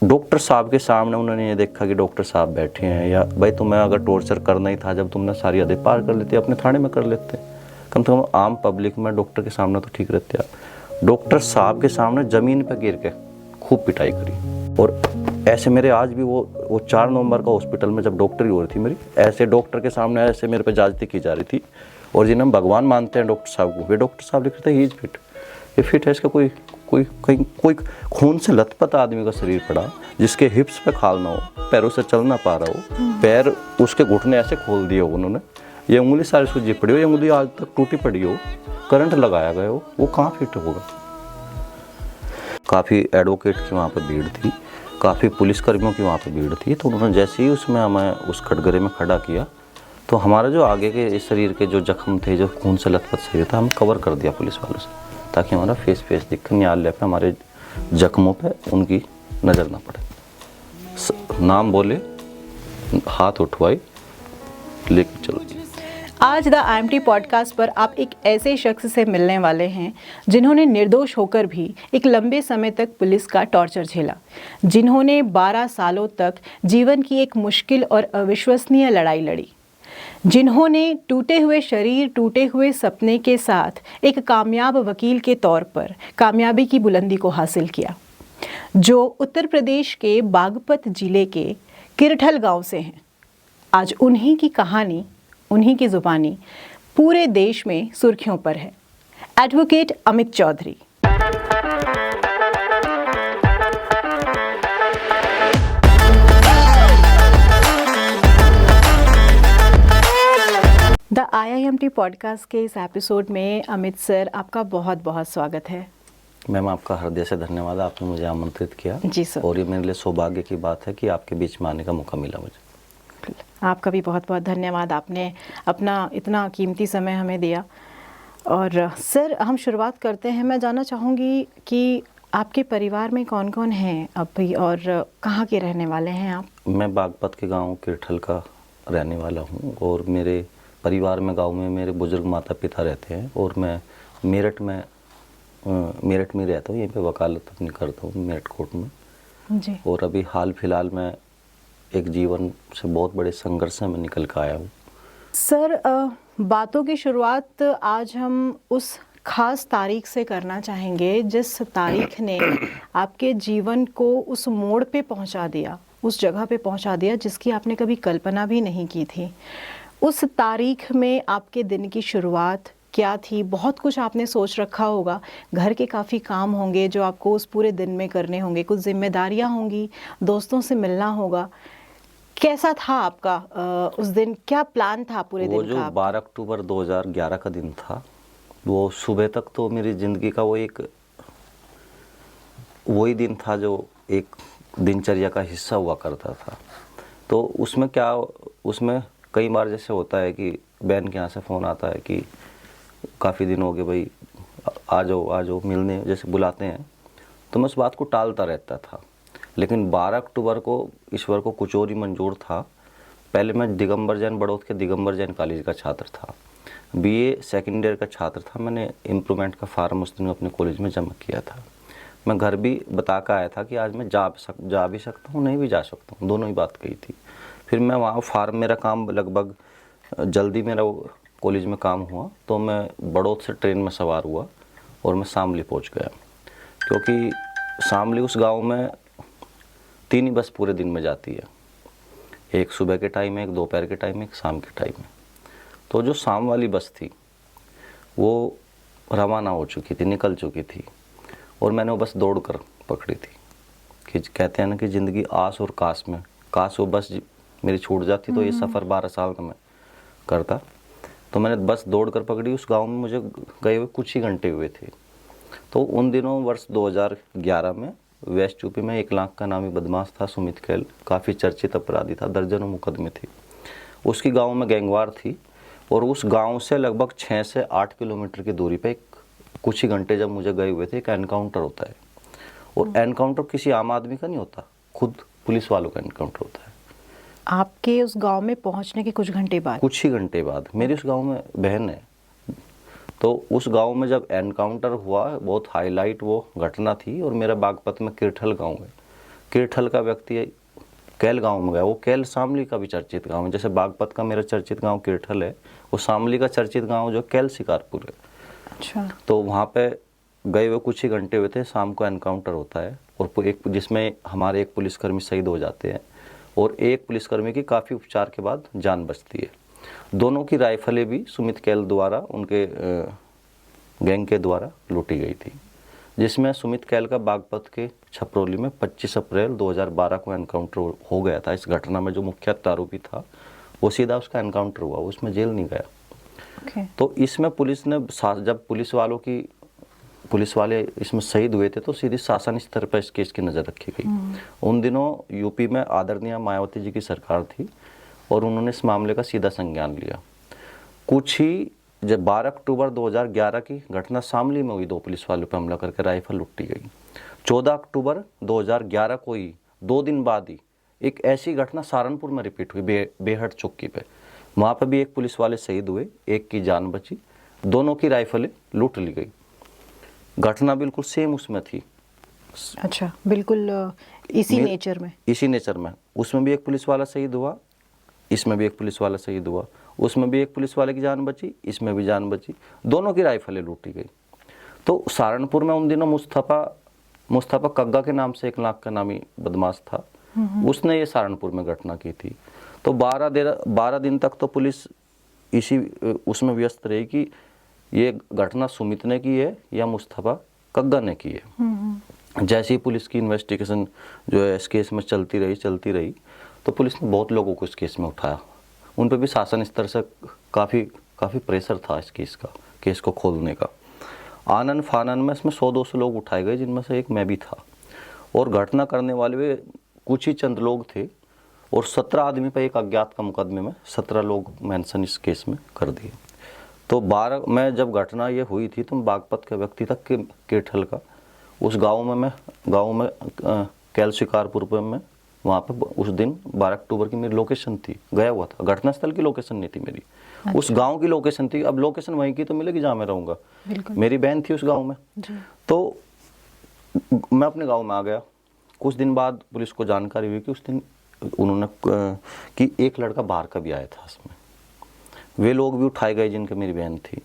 Doctor साहब के सामने उन्होंने ये देखा कि डॉक्टर साहब बैठे हैं, या भाई तुम्हें अगर टॉर्चर करना ही था, जब तुमने सारी हदें पार कर लेते अपने थाने में कर लेते, कम से कम आम पब्लिक में डॉक्टर के सामने तो ठीक रहते आप। डॉक्टर साहब के सामने ज़मीन पर गिर के खूब पिटाई करी। और ऐसे मेरे आज भी वो 4 नवंबर का हॉस्पिटल में जब डॉक्टरी हो रही थी मेरी, ऐसे डॉक्टर के सामने ऐसे मेरे पे जाजती की जा रही थी। और जिन्हें हम भगवान मानते हैं डॉक्टर साहब को, वे डॉक्टर साहब लिख रहे थे ही इज फिट, ये फिट है, इसका कोई खून से लथपथ आदमी का शरीर पड़ा, जिसके हिप्स पे खाल ना हो, पैरों से चल ना पा रहा हो, पैर उसके घुटने ऐसे खोल दिए हो उन्होंने, ये उंगली सारी सूजी पड़ी हो, ये उंगली आज तक टूटी पड़ी हो, करंट लगाया गया हो, वो कहाँ फिट होगा। काफ़ी एडवोकेट की वहाँ पर भीड़ थी, काफ़ी पुलिसकर्मियों की वहाँ पर भीड़ थी। तो उन्होंने जैसे ही उसमें हमें उस कटघरे में खड़ा किया, तो हमारा जो आगे के इस शरीर के जो जख्म थे, जो खून से लथपथ शरीर था, हमें कवर कर दिया पुलिस वालों से, ताकि हमारा फेस दिखे, न्यायालय पे हमारे जख्मों पे उनकी नज़र ना पड़े। नाम बोले, हाथ उठवाई, लेके चलो। आज द IMT पॉडकास्ट पर आप एक ऐसे शख्स से मिलने वाले हैं जिन्होंने निर्दोष होकर भी एक लंबे समय तक पुलिस का टॉर्चर झेला, जिन्होंने 12 सालों तक जीवन की एक मुश्किल और अविश्वसनीय लड़ाई लड़ी, जिन्होंने टूटे हुए शरीर, टूटे हुए सपने के साथ एक कामयाब वकील के तौर पर कामयाबी की बुलंदी को हासिल किया, जो उत्तर प्रदेश के बागपत जिले के किरठल गांव से हैं। आज उन्हीं की कहानी, उन्हीं की जुबानी पूरे देश में सुर्खियों पर है। Advocate Amit Chaudhary. The IIMT podcast के इस एपिसोड में अमित सर, आपका बहुत बहुत स्वागत है। मैम, आपका हृदय से धन्यवाद, आपने मुझे आमंत्रित किया। जी सर। और ये मेरे लिए सौभाग्य की बात है कि आपके बीच में आने का मौका मिला मुझे। आपका भी बहुत बहुत धन्यवाद, आपने अपना इतना कीमती समय हमें दिया। और सर, हम शुरुआत करते हैं। मैं जानना चाहूँगी कि आपके परिवार में कौन कौन हैं अभी और कहाँ के रहने वाले हैं आप? मैं बागपत के गांव किरठल का रहने वाला हूँ, और मेरे परिवार में गांव में मेरे बुजुर्ग माता पिता रहते हैं, और मैं मेरठ में रहता हूँ, यहीं पे वकालत अपनी करता हूँ मेरठ कोर्ट में जी। और अभी हाल फिलहाल में एक जीवन से बहुत बड़े संघर्ष से मैं निकल कर आया हूँ। सर, बातों की शुरुआत आज हम उस खास तारीख से करना चाहेंगे जिस तारीख ने आपके जीवन को उस मोड़ पे पहुंचा दिया, उस जगह पे पहुंचा दिया जिसकी आपने कभी कल्पना भी नहीं की थी। उस तारीख में आपके दिन की शुरुआत क्या थी? बहुत कुछ आपने सोच रखा होगा, घर के काफ़ी काम होंगे जो आपको उस पूरे दिन में करने होंगे, कुछ जिम्मेदारियां होंगी, दोस्तों से मिलना होगा। कैसा था आपका उस दिन? क्या प्लान था पूरे दिन का? वो जो 12 अक्टूबर 2011 का दिन था, वो सुबह तक तो मेरी ज़िंदगी का वही दिन था जो एक दिनचर्या का हिस्सा हुआ करता था। तो उसमें कई बार जैसे होता है कि बहन के यहाँ से फ़ोन आता है कि काफ़ी दिन हो गए भाई, आ जाओ मिलने, जैसे बुलाते हैं, तो मैं उस बात को टालता रहता था। लेकिन 12 अक्टूबर को ईश्वर को कुछ और ही मंजूर था। पहले मैं दिगंबर जैन बड़ौद के दिगंबर जैन कॉलेज का छात्र था, BA सेकेंड ईयर का छात्र था। मैंने इम्प्रूवमेंट का फार्म उस दिन अपने कॉलेज में जमा किया था। मैं घर भी बता कर आया था कि आज मैं जा भी सकता हूँ, नहीं भी जा सकता हूँ, दोनों ही बात कही थी। फिर मैं वहाँ फार्म, मेरा काम लगभग जल्दी मेरा कॉलेज में काम हुआ, तो मैं बड़ौद से ट्रेन में सवार हुआ और मैं शामली पहुँच गया, क्योंकि शामली उस गाँव में 3 ही बस पूरे दिन में जाती है, एक सुबह के टाइम है, एक दोपहर के टाइम है, एक शाम के टाइम है। तो जो शाम वाली बस थी वो रवाना हो चुकी थी, निकल चुकी थी, और मैंने वो बस दौड़ कर पकड़ी थी। कि कहते हैं ना कि ज़िंदगी आस और काश में, काश वो बस मेरी छूट जाती तो ये सफ़र 12 साल का मैं करता। तो मैंने बस दौड़ कर पकड़ी। उस गाँव में मुझे गए हुए कुछ ही घंटे हुए थे। तो उन दिनों वर्ष 2011 में वेस्ट यूपी में 1 लाख का नामी बदमाश था सुमित कैल, काफ़ी चर्चित अपराधी था, दर्जनों मुकदमे थे। उसकी गांव में गैंगवार थी, और उस गांव से लगभग 6 से 8 किलोमीटर की दूरी पे कुछ ही घंटे जब मुझे गए हुए थे, एक एनकाउंटर होता है। और एनकाउंटर किसी आम आदमी का नहीं होता, खुद पुलिस वालों का एनकाउंटर होता है। आपके उस गाँव में पहुँचने के कुछ ही घंटे बाद मेरी उस गाँव में बहन है। तो उस गांव में जब एनकाउंटर हुआ, बहुत हाईलाइट वो घटना थी। और मेरा बागपत में किरठल गांव है। केरठल का व्यक्ति कैल गांव में गया। वो कैल शामली का भी चर्चित गांव है, जैसे बागपत का मेरा चर्चित गांव केरठल है, वो शामली का चर्चित गांव जो कैल शिकारपुर है। अच्छा। तो वहाँ पे गए हुए कुछ ही घंटे हुए थे, शाम को एनकाउंटर होता है और एक जिसमें हमारे एक पुलिसकर्मी शहीद हो जाते हैं और एक पुलिसकर्मी की काफ़ी उपचार के बाद जान बचती है। दोनों की राइफलें भी सुमित कैल द्वारा, उनके गैंग के द्वारा लूटी गई थी, जिसमें सुमित कैल का बागपत के छपरौली में 25 अप्रैल 2012 को एनकाउंटर हो गया था। इस घटना में जो मुख्य आरोपी था वो सीधा उसका एनकाउंटर हुआ, उसमें जेल नहीं गया। तो इसमें पुलिस ने, जब पुलिस वाले इसमें शहीद हुए थे तो सीधी शासन स्तर पर इस केस की नज़र रखी गई। उन दिनों यूपी में आदरणीय मायावती जी की सरकार थी और उन्होंने इस मामले का सीधा संज्ञान लिया। कुछ ही जब 12 अक्टूबर 2011 की घटना शामली में हुई, 2 पुलिस वालों पर हमला करके राइफल लूटी गई। 14 अक्टूबर 2011 को ही 2 दिन बाद ही एक ऐसी घटना सहारनपुर में रिपीट हुई, बेहट चौकी पे। वहाँ पर भी एक पुलिस वाले शहीद हुए, एक की जान बची, दोनों की राइफलें लूट ली गई। घटना बिल्कुल सेम उसमें थी। अच्छा, बिल्कुल इसी नेचर में। उसमें भी एक पुलिस वाला शहीद हुआ, इसमें भी एक पुलिस वाला शहीद हुआ, उसमें भी एक पुलिस वाले की जान बची, इसमें भी जान बची, दोनों की राइफलें लूटी गई। तो सहारनपुर में उन दिनों मुस्तफा कग्गा के नाम से एक लाख का नामी बदमाश था, उसने ये सहारनपुर में घटना की थी। तो 12 दिन तक तो पुलिस इसी उसमें व्यस्त रही कि ये घटना सुमित ने की है या मुस्तफा कग्गा ने की है। जैसे ही पुलिस की इन्वेस्टिगेशन जो है इस केस में चलती रही तो पुलिस ने बहुत लोगों को इस केस में उठाया। उन पर भी शासन स्तर से काफ़ी प्रेशर था इस केस को खोलने का। आनन फानन में इसमें 100-200 लोग उठाए गए, जिनमें से एक मैं भी था। और घटना करने वाले वे कुछ ही चंद लोग थे और 17 आदमी पर एक अज्ञात का मुकदमे में 17 लोग मेंशन इस केस में कर दिए। तो 12 में जब घटना ये हुई थी तो बागपत के व्यक्ति तक के केरठल का उस गांव में कैल शिकारपुर पर मैं वहाँ पे उस दिन 12 अक्टूबर की मेरी लोकेशन थी, गया हुआ था। घटनास्थल की लोकेशन नहीं थी मेरी। अच्छा। उस गांव की लोकेशन थी। अब लोकेशन वहीं की तो मिलेगी जहाँ मैं रहूँगा। मेरी बहन थी उस गांव में जी। तो मैं अपने गांव में आ गया। कुछ दिन बाद पुलिस को जानकारी हुई कि उस दिन उन्होंने कि एक लड़का बाहर का भी आया था इसमें। वे लोग भी उठाए गए जिनके मेरी बहन थी।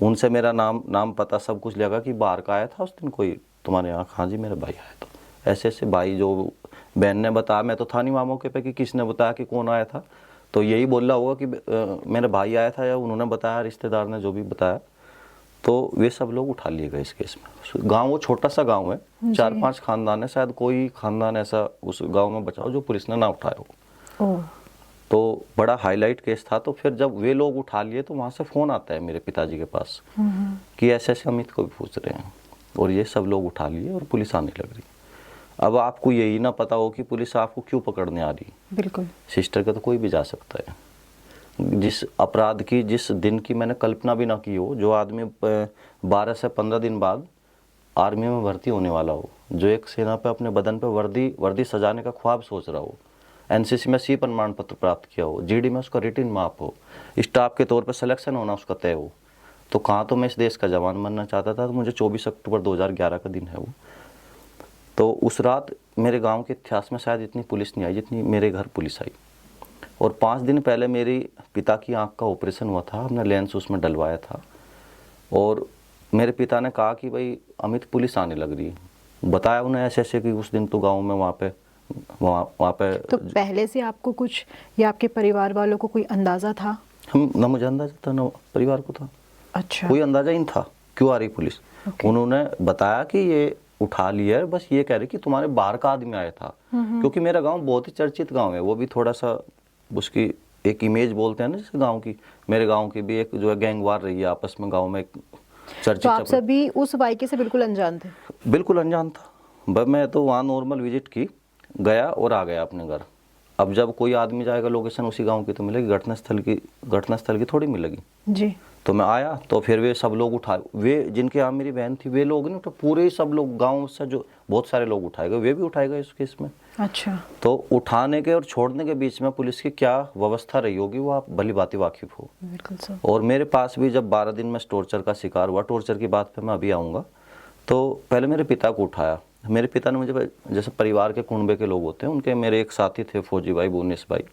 उनसे मेरा नाम पता सब कुछ लगा कि बाहर का आया था उस दिन कोई तुम्हारे यहाँ। हाँ जी, मेरा भाई आया था। ऐसे भाई जो बहन ने बताया, मैं तो था नहीं वहाँ मौके पे कि किसने बताया कि कौन आया था, तो यही बोला होगा कि मेरा भाई आया था या उन्होंने बताया, रिश्तेदार ने जो भी बताया। तो वे सब लोग उठा लिए गए इस केस में। गांव वो छोटा सा गांव है, 4-5 खानदान है, शायद कोई खानदान ऐसा उस गांव में बचा हो जो पुलिस ने ना उठाया हो। तो बड़ा हाईलाइट केस था। तो फिर जब वे लोग उठा लिए तो वहाँ से फ़ोन आता है मेरे पिताजी के पास कि ऐसे अमित को भी पूछ रहे हैं, और ये सब लोग उठा लिए और पुलिस आने लग रही। अब आपको यही ना पता हो कि पुलिस आपको क्यों पकड़ने आ रही। बिल्कुल, सिस्टर का तो कोई भी जा सकता है। जिस अपराध की, जिस दिन की मैंने कल्पना भी ना की हो, जो आदमी 12 से 15 दिन बाद आर्मी में भर्ती होने वाला हो, जो एक सेना पे अपने बदन पे वर्दी सजाने का ख्वाब सोच रहा हो, एनसीसी में सी प्रमाण पत्र प्राप्त किया हो, जीडी में उसका रिटिन माप हो, स्टाफ के तौर पर सिलेक्शन होना उसका तय हो, तो कहाँ तो मैं इस देश का जवान बनना चाहता था। तो मुझे 24 अक्टूबर 2011 का दिन है वो। तो उस रात मेरे गांव के इतिहास में शायद इतनी पुलिस नहीं आई जितनी मेरे घर पुलिस आई। और 5 दिन पहले मेरे पिता की आंख का ऑपरेशन हुआ था, हमने लेंस उसमें डलवाया था। और मेरे पिता ने कहा कि भाई अमित पुलिस आने लग रही है। बताया उन्हें ऐसे कि उस दिन तो गाँव में वहाँ पे तो पहले से आपको कुछ या आपके परिवार वालों को कोई अंदाज़ा था? ना मुझे अंदाज़ा था ना परिवार को था। अच्छा, कोई अंदाज़ा ही नहीं था क्यों आ रही पुलिस। उन्होंने बताया कि ये उठा लिया है, बस ये कह रहे कि तुम्हारे बाहर का आदमी आया था। क्योंकि मेरा गांव बहुत ही चर्चित गांव है, वो भी थोड़ा सा उसकी एक इमेज बोलते हैं ना जिस गांव की, मेरे गांव की भी एक जो है गैंग वार रही है आपस में गांव में, एक चर्चित। तो आप सभी उस वाक़ये से बिल्कुल अनजान थे? बिल्कुल अनजान था। मैं तो वहाँ नॉर्मल विजिट की, गया और आ गया अपने घर। अब जब कोई आदमी जाएगा लोकेशन उसी गांव की तो मिलेगी, घटनास्थल की थोड़ी मिलेगी जी। तो मैं आया तो फिर वे सब लोग उठाए, वे जिनके यहाँ मेरी बहन थी वे लोग नहीं उठा, पूरे सब लोग गांव से जो बहुत सारे लोग उठाए गए, वे भी उठाए गए इस केस में। अच्छा। तो उठाने के और छोड़ने के बीच में पुलिस की क्या व्यवस्था रही होगी वो आप भली बात वाकिफ हो। बिल्कुल सर। और मेरे पास भी जब 12 दिन में टॉर्चर का शिकार हुआ, टॉर्चर की बात पे मैं अभी आऊँगा, तो पहले मेरे पिता को उठाया मेरे पिता ने मुझे, जैसे परिवार के कुनबे के लोग होते हैं, उनके मेरे एक साथी थे फौजी भाई, बुनेश भाई,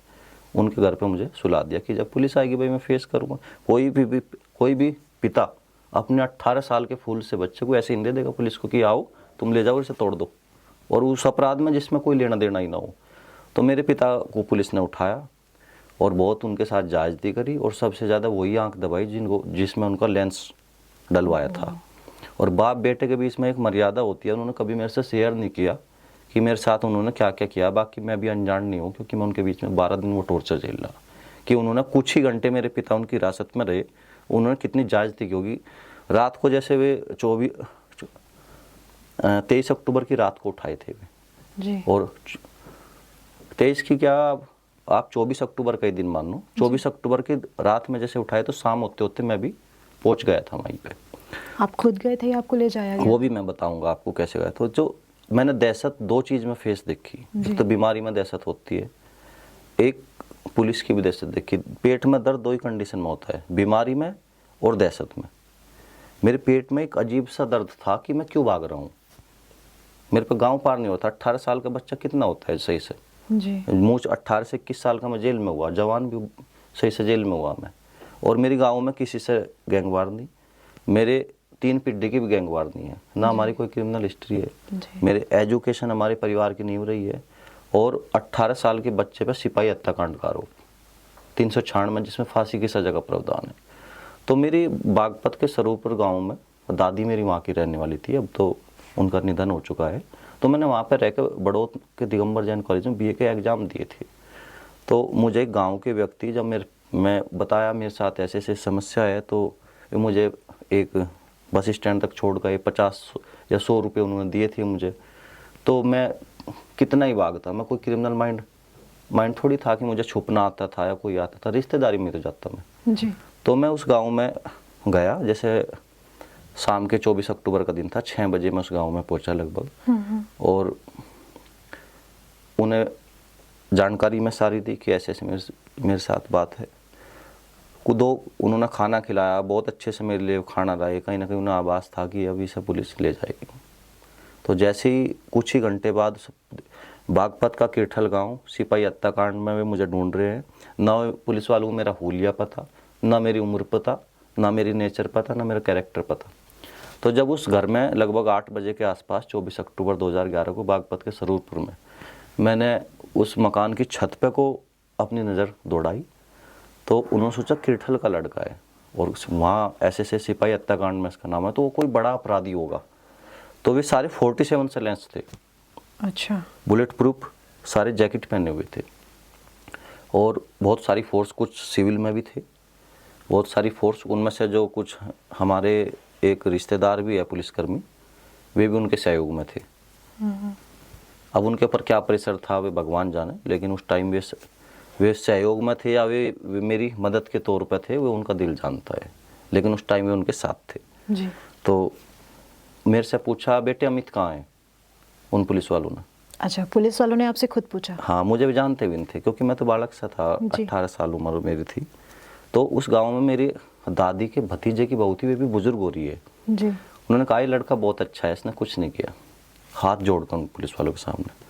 उनके घर पे मुझे सुला दिया कि जब पुलिस आएगी भाई मैं फेस करूँगा। कोई भी पिता अपने 18 साल के फूल से बच्चे को ऐसे नहीं दे देगा पुलिस को कि आओ तुम ले जाओ इसे तोड़ दो, और उस अपराध में जिसमें कोई लेना देना ही ना हो। तो मेरे पिता को पुलिस ने उठाया और बहुत उनके साथ जायज़ती करी, और सबसे ज़्यादा वही आंख दबाई जिसमें उनका लेंस डलवाया था। और बाप बेटे के बीच में एक मर्यादा होती है, उन्होंने कभी मेरे से शेयर नहीं किया कि मेरे साथ उन्होंने क्या क्या किया। बाकी मैं भी अनजान नहीं हूँ, क्योंकि मैं उनके बीच में 12 दिन वो टॉर्चर झेल रहा कि उन्होंने कुछ ही घंटे मेरे पिता उनकी हिरासत में रहे, उन्होंने कितनी जायज़ती की होगी। रात को जैसे वे 23 अक्टूबर की रात को उठाए थे वे जी। और 23 की क्या, आप 24 अक्टूबर का ही दिन मान लो, 24 अक्टूबर की रात में जैसे उठाए तो शाम होते होते मैं भी पहुंच गया था वहीं पे। आप खुद गए थे या आपको ले जाया गया? वो भी मैं बताऊंगा आपको कैसे गया। तो जो मैंने दहशत 2 चीज़ में फेस देखी, एक तो बीमारी में दहशत होती है, एक पुलिस की भी दहशत देखी। पेट में दर्द 2 ही कंडीशन में होता है, बीमारी में और दहशत में। मेरे पेट में एक अजीब सा दर्द था कि मैं क्यों भाग रहा हूँ, मेरे पे गांव पार नहीं होता। 18 साल का बच्चा कितना होता है सही से जी। मुझ 18 से 21 साल का मैं जेल में हुआ, जवान भी सही से जेल में हुआ मैं। और मेरी गांव में किसी से गैंगवार नहीं, मेरे 3 पीढ़ी की भी गैंगवार नहीं है ना, हमारी कोई क्रिमिनल हिस्ट्री है। मेरे एजुकेशन हमारे परिवार की नींव रही है। और 18 साल के बच्चे पे सिपाही हत्याकांड का आरोप 396 जिसमें फांसी की सजा का प्रावधान है। तो मेरी बागपत के सरूपुर गाँव में दादी मेरी वहाँ की रहने वाली थी, अब तो उनका निधन हो चुका है। तो मैंने वहाँ पर रह कर बड़ौत के दिगंबर जैन कॉलेज में BA के एग्ज़ाम दिए थे। तो मुझे गांव के व्यक्ति जब मैं बताया मेरे साथ ऐसे ऐसे समस्या है, तो मुझे एक बस स्टैंड तक छोड़ गए, 50 या 100 रुपये उन्होंने दिए थे मुझे। तो मैं कितना ही भागता, मैं कोई क्रिमिनल माइंड थोड़ी था कि मुझे छुपना आता था या कोई आता था, रिश्तेदारी में तो जाता मैं जी। तो मैं उस गांव में गया, जैसे शाम के 24 अक्टूबर का दिन था, 6 बजे मैं उस गांव में पहुंचा लगभग। और उन्हें जानकारी में सारी दी कि ऐसे ऐसे मेरे साथ बात है। उन्होंने खाना खिलाया, बहुत अच्छे से मेरे लिए खाना लाए। कहीं ना कहीं उन्हें आभास था कि अभी से पुलिस ले जाएगी। तो जैसे ही कुछ ही घंटे बाद बागपत का किरठल गांव सिपाही हत्याकांड में वे मुझे ढूंढ रहे हैं। ना पुलिस वालों को मेरा हुलिया पता, ना मेरी उम्र पता, ना मेरी नेचर पता, ना मेरा कैरेक्टर पता। तो जब उस घर में लगभग 8 बजे के आसपास 24 अक्टूबर 2011 को बागपत के सरूरपुर में मैंने उस मकान की छत पे को अपनी नज़र दौड़ाई, तो उन्होंने सोचा किरठल का लड़का है और वहाँ ऐसे सिपाही हत्याकांड में इसका नाम है, तो वो कोई बड़ा अपराधी होगा। तो वे सारे 47 से लेंस थे। अच्छा। बुलेट प्रूफ सारे जैकेट पहने हुए थे और बहुत सारी फोर्स, कुछ सिविल में भी थे, बहुत सारी फोर्स। उनमें से जो कुछ हमारे एक रिश्तेदार भी है पुलिसकर्मी, वे भी उनके सहयोग में थे। अब उनके ऊपर क्या प्रेशर था वे भगवान जाने, लेकिन उस टाइम वे सहयोग में थे या वे मेरी मदद के तौर पर थे, वे उनका दिल जानता है, लेकिन उस टाइम वे उनके साथ थे। जी। तो मेरे से पूछा, बेटे अमित कहाँ है, उन पुलिस वालों ने। अच्छा, पुलिस वालों ने आपसे खुद पूछा? हाँ, मुझे भी जानते भी नहीं थे, क्योंकि मैं तो बालक सा था, 18 साल उम्र मेरी थी। तो उस गांव में मेरी दादी के भतीजे की बहू थी, वे भी बुजुर्ग हो रही है जी। उन्होंने कहा ये लड़का बहुत अच्छा है, इसने कुछ नहीं किया, हाथ जोड़कर पुलिस वालों के सामने।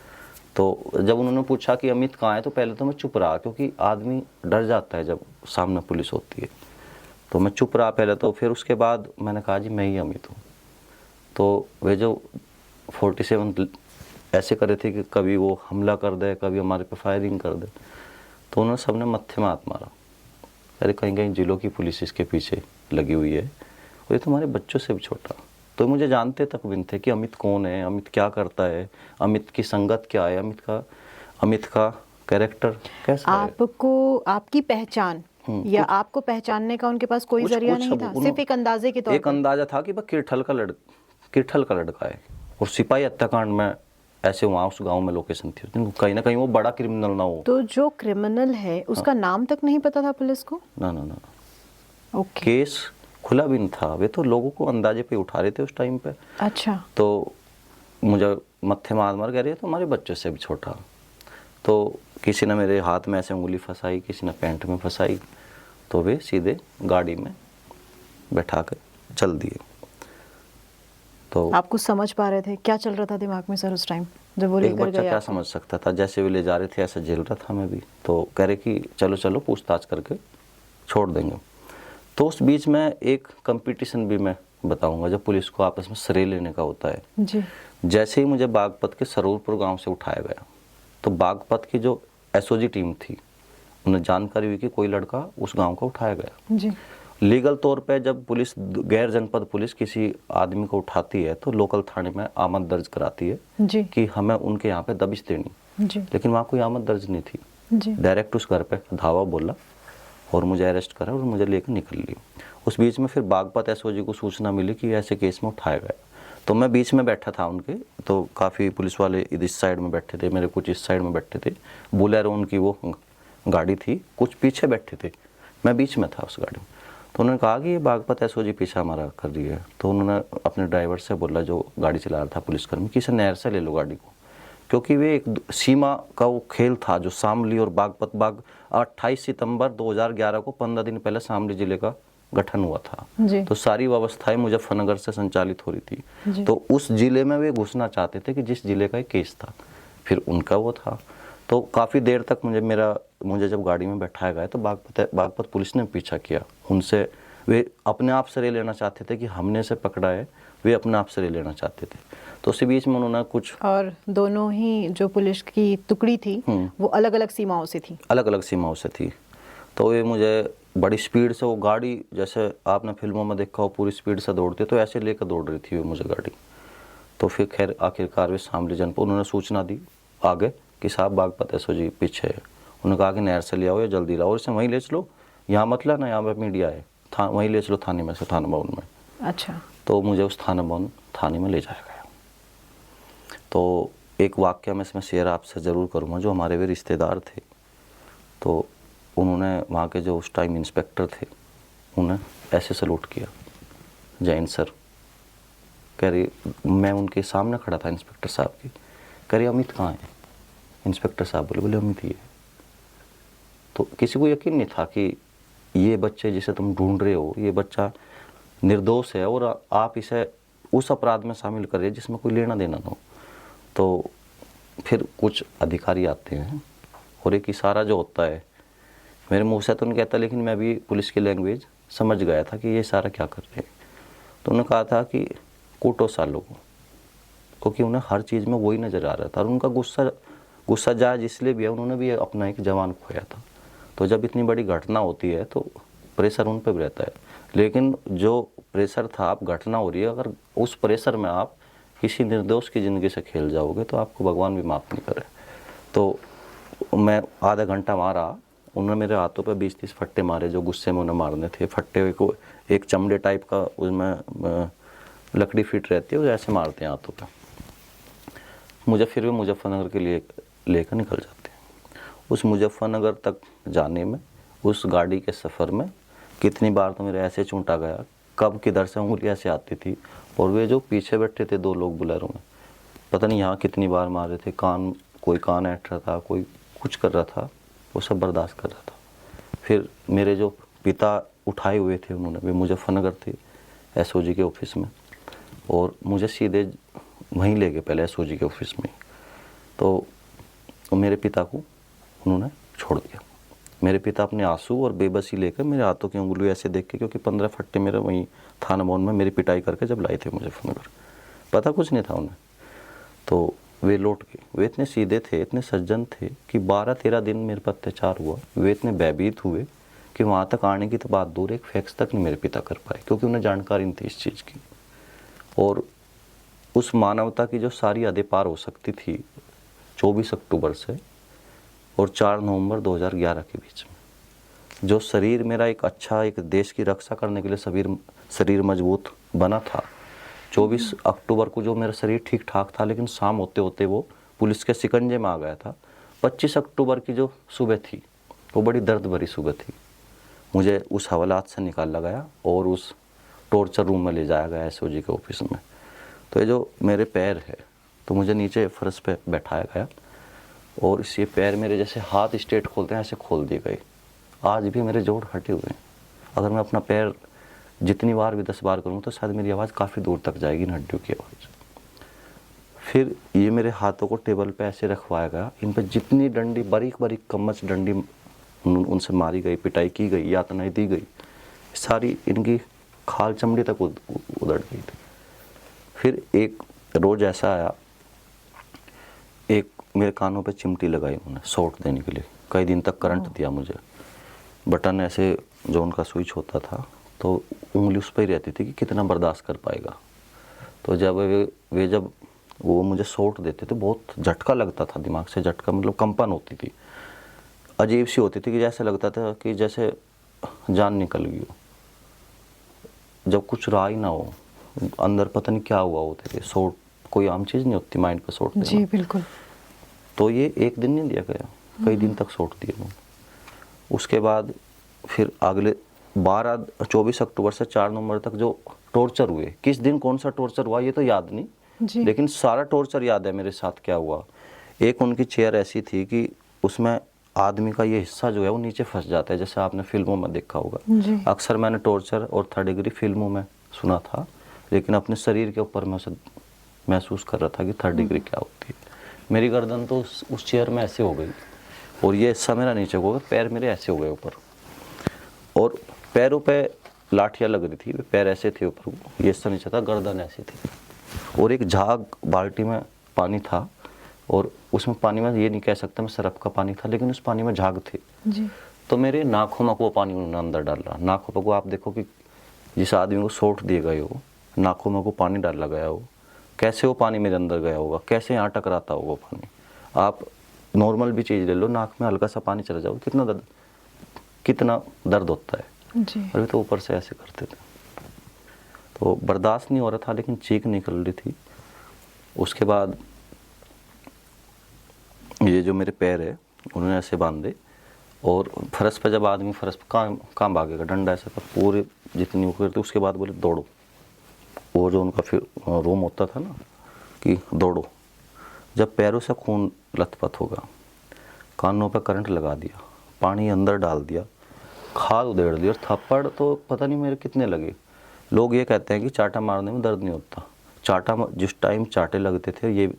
तो जब उन्होंने पूछा कि अमित कहाँ है, तो पहले तो मैं चुप रहा, क्योंकि आदमी डर जाता है जब सामने पुलिस होती है। तो मैं चुप रहा पहले तो, फिर उसके बाद मैंने कहा जी मैं ही अमित हूँ। तो वे जो 47 ऐसे करे थे कि कभी वो हमला कर दे, कभी हमारे पे फायरिंग कर दे, तो उन्होंने सबने मत्थे में हाथ मारा। अरे कहीं कहीं जिलों की पुलिस इसके पीछे लगी हुई है, और ये तुम्हारे बच्चों से भी छोटा। तो मुझे जानते तक भी थे कि अमित कौन है, अमित क्या करता है, अमित की संगत क्या है, अमित का कैरेक्टर कैसा है। आपको आपकी पहचान या आपको पहचानने का उनके पास कोई जरिया नहीं था, सिर्फ एक अंदाजे के तौर पर? एक अंदाजा था कि वह किरठल का लड़का है, और सिपाही हत्याकांड में ऐसे वहाँ उस गांव में लोकेशन थी, कहीं ना कहीं वो बड़ा क्रिमिनल ना हो। तो जो क्रिमिनल है उसका नाम तक नहीं पता था पुलिस को? ना। ओके। केस खुला भी नहीं था, वे तो लोगों को अंदाजे पे उठा रहे थे उस टाइम पे। अच्छा। तो मुझे मत्थे मार कह रही है तो हमारे बच्चों से भी छोटा। तो किसी ने मेरे हाथ में ऐसे उंगली फंसाई, किसी ने पैंट में फंसाई, तो वे सीधे गाड़ी में बैठा कर चल दिए। तो आप कुछ समझ पा रहे थे? क्या चल रहा था दिमाग में सर उस टाइम जब वो एक लेकर बच्चा गए क्या आपको? समझ सकता था, जैसे वे ले जा रहे थे ऐसे झेल रहा था मैं भी। तो कह रहे कि चलो चलो पूछताछ करके छोड़ देंगे। तो उस बीच में एक कंपटीशन भी मैं बताऊंगा, जब पुलिस को आपस में श्रेय लेने का होता है। जी। जैसे ही मुझे बागपत के सरूरपुर गांव से उठाया गया, तो बागपत की जो एसओजी टीम थी, उन्हें जानकारी हुई कि कोई लड़का उस गांव का उठाया गया। जी। लीगल तौर पे जब पुलिस, गैर जनपद पुलिस किसी आदमी को उठाती है तो लोकल थाने में आमद दर्ज कराती है जी। कि हमें उनके यहाँ पे दबिश देनी। जी। लेकिन वहाँ कोई आमद दर्ज नहीं थी। जी। डायरेक्ट उस घर पे धावा बोला और मुझे अरेस्ट करा और मुझे लेकर निकल ली। उस बीच में फिर बागपत एसओजी को सूचना मिली कि ऐसे केस में उठाया गया। तो मैं बीच में बैठा था उनके, तो काफ़ी पुलिस वाले इस साइड में बैठे थे, मेरे कुछ इस साइड में बैठे थे। बोलेरो उनकी वो गाड़ी थी, कुछ पीछे बैठे थे, मैं बीच में था उस गाड़ी में। तो उन्होंने कहा कि ये बागपत एसओजी पीछा हमारा कर रही है। तो उन्होंने अपने ड्राइवर से बोला, जो गाड़ी चला रहा था पुलिसकर्मी, कि इसे नहर से ले लो गाड़ी को, क्योंकि वे एक सीमा का वो खेल था जो शामली और बागपत 28 सितंबर 2011 को 15 दिन पहले शामली जिले का गठन हुआ था। जी। तो सारी व्यवस्थाएं मुजफ्फरनगर से संचालित हो रही थी। जी। तो उस जिले में वे घुसना चाहते थे कि जिस जिले का एक केस था, फिर उनका वो था। तो काफ़ी देर तक मुझे जब गाड़ी में बैठाया गया तो बागपत पुलिस ने पीछा किया उनसे। वे अपने आप से लेना चाहते थे कि हमने से पकड़ा है, वे अपने आप से लेना चाहते थे। तो उसी बीच में उन्होंने कुछ, और दोनों ही जो पुलिस की टुकड़ी थी वो अलग अलग सीमाओं से थी। अलग अलग सीमाओं से थी। तो ये मुझे बड़ी स्पीड से, वो गाड़ी जैसे आपने फिल्मों में देखा हो पूरी स्पीड से दौड़ती, तो ऐसे लेकर दौड़ रही थी वो मुझे गाड़ी। तो फिर खैर आखिरकार वे शामली जनपद, उन्होंने सूचना दी आगे कि साहब बागपत एसओजी पीछे है। उन्होंने कहा कि नहर से ले आओ या जल्दी लाओ, और इसे वहीं ले चलो, यहाँ मत लाना, यहाँ पर मीडिया है, वहीं ले चलो थाने में से, थाना भवन में। अच्छा। तो मुझे उस थाने में ले जाया गया। तो एक वाक्य मैं इसमें शेयर आपसे ज़रूर करूँगा। जो हमारे वे रिश्तेदार थे, तो उन्होंने वहाँ के जो उस टाइम इंस्पेक्टर थे, उन्हें ऐसे सलूट किया, जैन सर। कह रही, मैं उनके सामने खड़ा था इंस्पेक्टर साहब की, कह रही अमित कहाँ है? इंस्पेक्टर साहब बोले अमित ही है। तो किसी को यकीन नहीं था कि ये बच्चे जिसे तुम ढूंढ रहे हो, ये बच्चा निर्दोष है और आप इसे उस अपराध में शामिल कर रहे हैं जिसमें कोई लेना देना ना हो। तो फिर कुछ अधिकारी आते हैं और एक इशारा जो होता है, मेरे मुंह से तो नहीं कहता, लेकिन मैं भी पुलिस की लैंग्वेज समझ गया था कि ये इशारा क्या कर रहे हैं। तो उन्होंने कहा था कि कूटो सालों को, क्योंकि उन्हें हर चीज़ में वही नज़र आ रहा था। और उनका गुस्सा जायज़ इसलिए भी है, उन्होंने भी अपना एक जवान खोया था। तो जब इतनी बड़ी घटना होती है तो प्रेशर उन पर भी रहता है। लेकिन जो प्रेशर था, आप घटना हो रही है, अगर उस प्रेशर में आप किसी निर्दोष की ज़िंदगी से खेल जाओगे तो आपको भगवान भी माफ़ नहीं करे। तो मैं आधा घंटा मारा, उन्होंने मेरे हाथों पे 20-30 फट्टे मारे, जो गुस्से में उन्हें मारने थे। फट्टे को एक चमड़े टाइप का, उसमें लकड़ी फिट रहती है, वो ऐसे मारते हैं हाथों पे। मुझे फिर भी मुजफ्फरनगर के लिए लेकर निकल जाते हैं। उस मुजफ्फरनगर तक जाने में, उस गाड़ी के सफ़र में कितनी बार तो मेरे ऐसे चूंटा गया, कब किधर से उंगली ऐसे आती थी। और वे जो पीछे बैठे थे 2 लोग बोलेरो में, पता नहीं यहाँ कितनी बार मार रहे थे। कोई कान ऐंठ रहा था, कोई कुछ कर रहा था, वो सब बर्दाश्त कर रहा था। फिर मेरे जो पिता उठाए हुए थे, उन्होंने, वे मुजफ्फरनगर थे एसओजी के ऑफिस में, और मुझे सीधे वहीं ले गए पहले एसओजी के ऑफिस में। तो मेरे पिता को उन्होंने छोड़ दिया। मेरे पिता अपने आंसू और बेबसी लेकर मेरे हाथों की उंगली ऐसे देख के, क्योंकि 15 फट्टे मेरे वहीं थाना भवन में मेरी पिटाई करके जब लाए थे मुजफ्फरनगर, पता कुछ नहीं था उन्हें। तो वे लौट गए। वे इतने सीधे थे, इतने सज्जन थे कि 12-13 दिन मेरे पर अत्याचार हुआ। वे इतने भयभीत हुए कि वहाँ तक आने की तो बात दूर, एक फैक्स तक नहीं मेरे पिता कर पाए, क्योंकि उन्हें जानकारी नहीं थी इस चीज़ की। और उस मानवता की जो सारी हदें पार हो सकती थी 24 अक्टूबर से और 4 नवंबर 2011 के बीच में, जो शरीर मेरा एक देश की रक्षा करने के लिए शरीर मजबूत बना था, 24 अक्टूबर को जो मेरा शरीर ठीक ठाक था, लेकिन शाम होते होते वो पुलिस के शिकंजे में आ गया था। 25 अक्टूबर की जो सुबह थी, वो बड़ी दर्द भरी सुबह थी। मुझे उस हवालात से निकाला गया और उस टॉर्चर रूम में ले जाया गया एसओजी के ऑफिस में। तो ये जो मेरे पैर है, तो मुझे नीचे फर्श पे बैठाया गया और इस ये पैर मेरे जैसे हाथ स्ट्रेट खोलते हैं ऐसे खोल दिए गए। आज भी मेरे जोड़ हटे हुए हैं। अगर मैं अपना पैर जितनी बार भी 10 बार करूँ तो शायद मेरी आवाज़ काफ़ी दूर तक जाएगी, इन हड्डियों की आवाज़। फिर ये मेरे हाथों को टेबल पे ऐसे रखवाया गया, इन पे जितनी डंडी, बारीक बारीक कम्मच डंडी उनसे मारी गई, पिटाई की गई, यातनाएं दी गई, सारी इनकी खाल चमड़ी तक उधड़ गई थी। फिर एक रोज़ ऐसा आया, एक मेरे कानों पे चिमटी लगाई उन्होंने शॉट देने के लिए, कई दिन तक करंट दिया मुझे। बटन ऐसे जो उनका स्विच होता था तो उंगली उस पर ही रहती थी कि कितना बर्दाश्त कर पाएगा। तो जब वे जब वो मुझे शॉट देते थे, बहुत झटका लगता था, दिमाग से झटका, मतलब कंपन होती थी, अजीब सी होती थी कि जैसे लगता था कि जैसे जान निकल गई हो, जब कुछ रहा ही ना हो अंदर, पता नहीं क्या हुआ होते थे। शॉट कोई आम चीज़ नहीं होती माइंड पर शॉट देना। जी बिल्कुल। तो ये एक दिन नहीं दिया गया, कई दिन तक शॉट दिए वो। उसके बाद फिर अगले 24 अक्टूबर से 4 नवंबर तक जो टॉर्चर हुए, किस दिन कौन सा टॉर्चर हुआ ये तो याद नहीं, लेकिन सारा टॉर्चर याद है मेरे साथ क्या हुआ। एक उनकी चेयर ऐसी थी कि उसमें आदमी का ये हिस्सा जो है वो नीचे फंस जाता है, जैसे आपने फिल्मों में देखा होगा। अक्सर मैंने टॉर्चर और थर्ड डिग्री फिल्मों में सुना था, लेकिन अपने शरीर के ऊपर मैं उसे महसूस कर रहा था कि थर्ड डिग्री क्या होती है। मेरी गर्दन तो उस चेयर में ऐसे हो गई, और ये हिस्सा मेरा नीचे हो गया, पैर मेरे ऐसे हो गए ऊपर, और पैरों पे लाठियाँ लग रही थी, पैर ऐसे थे ऊपर, ये हिस्सा नीचे था, गर्दन ऐसी थी। और एक झाग बाल्टी में पानी था, और उसमें पानी में ये नहीं कह सकता मैं सरफ का पानी था, लेकिन उस पानी में झाग थे जी। तो मेरे नाखों में वो पानी उन्होंने अंदर डाला। नाखों को आप देखो कि जिस आदमी को शॉट दिए गए हो, नाखों में को पानी डाला गया हो, कैसे वो पानी मेरे अंदर गया होगा, कैसे यहाँ टकराता होगा वो पानी। आप नॉर्मल भी चीज़ ले लो, नाक में हल्का सा पानी चला जाओ, कितना दर्द होता है जी। अभी तो ऊपर से ऐसे करते थे, तो बर्दाश्त नहीं हो रहा था, लेकिन चीख निकल रही थी। उसके बाद ये जो मेरे पैर है उन्होंने ऐसे बांधे, और फर्श पे जब आदमी फर्श पे कहाँ भागेगा, डंडा ऐसा था पूरे जितनी वो करते। उसके बाद बोले दौड़ो, वो जो उनका फिर रूम होता था ना कि दौड़ो। जब पैरों से खून लथपथ होगा, कानों पे करंट लगा दिया, पानी अंदर डाल दिया, खाद उधेड़ दी, और थप्पड़ तो पता नहीं मेरे कितने लगे। लोग ये कहते हैं कि चाटा मारने में दर्द नहीं होता, चाटा जिस टाइम चाटे लगते थे, ये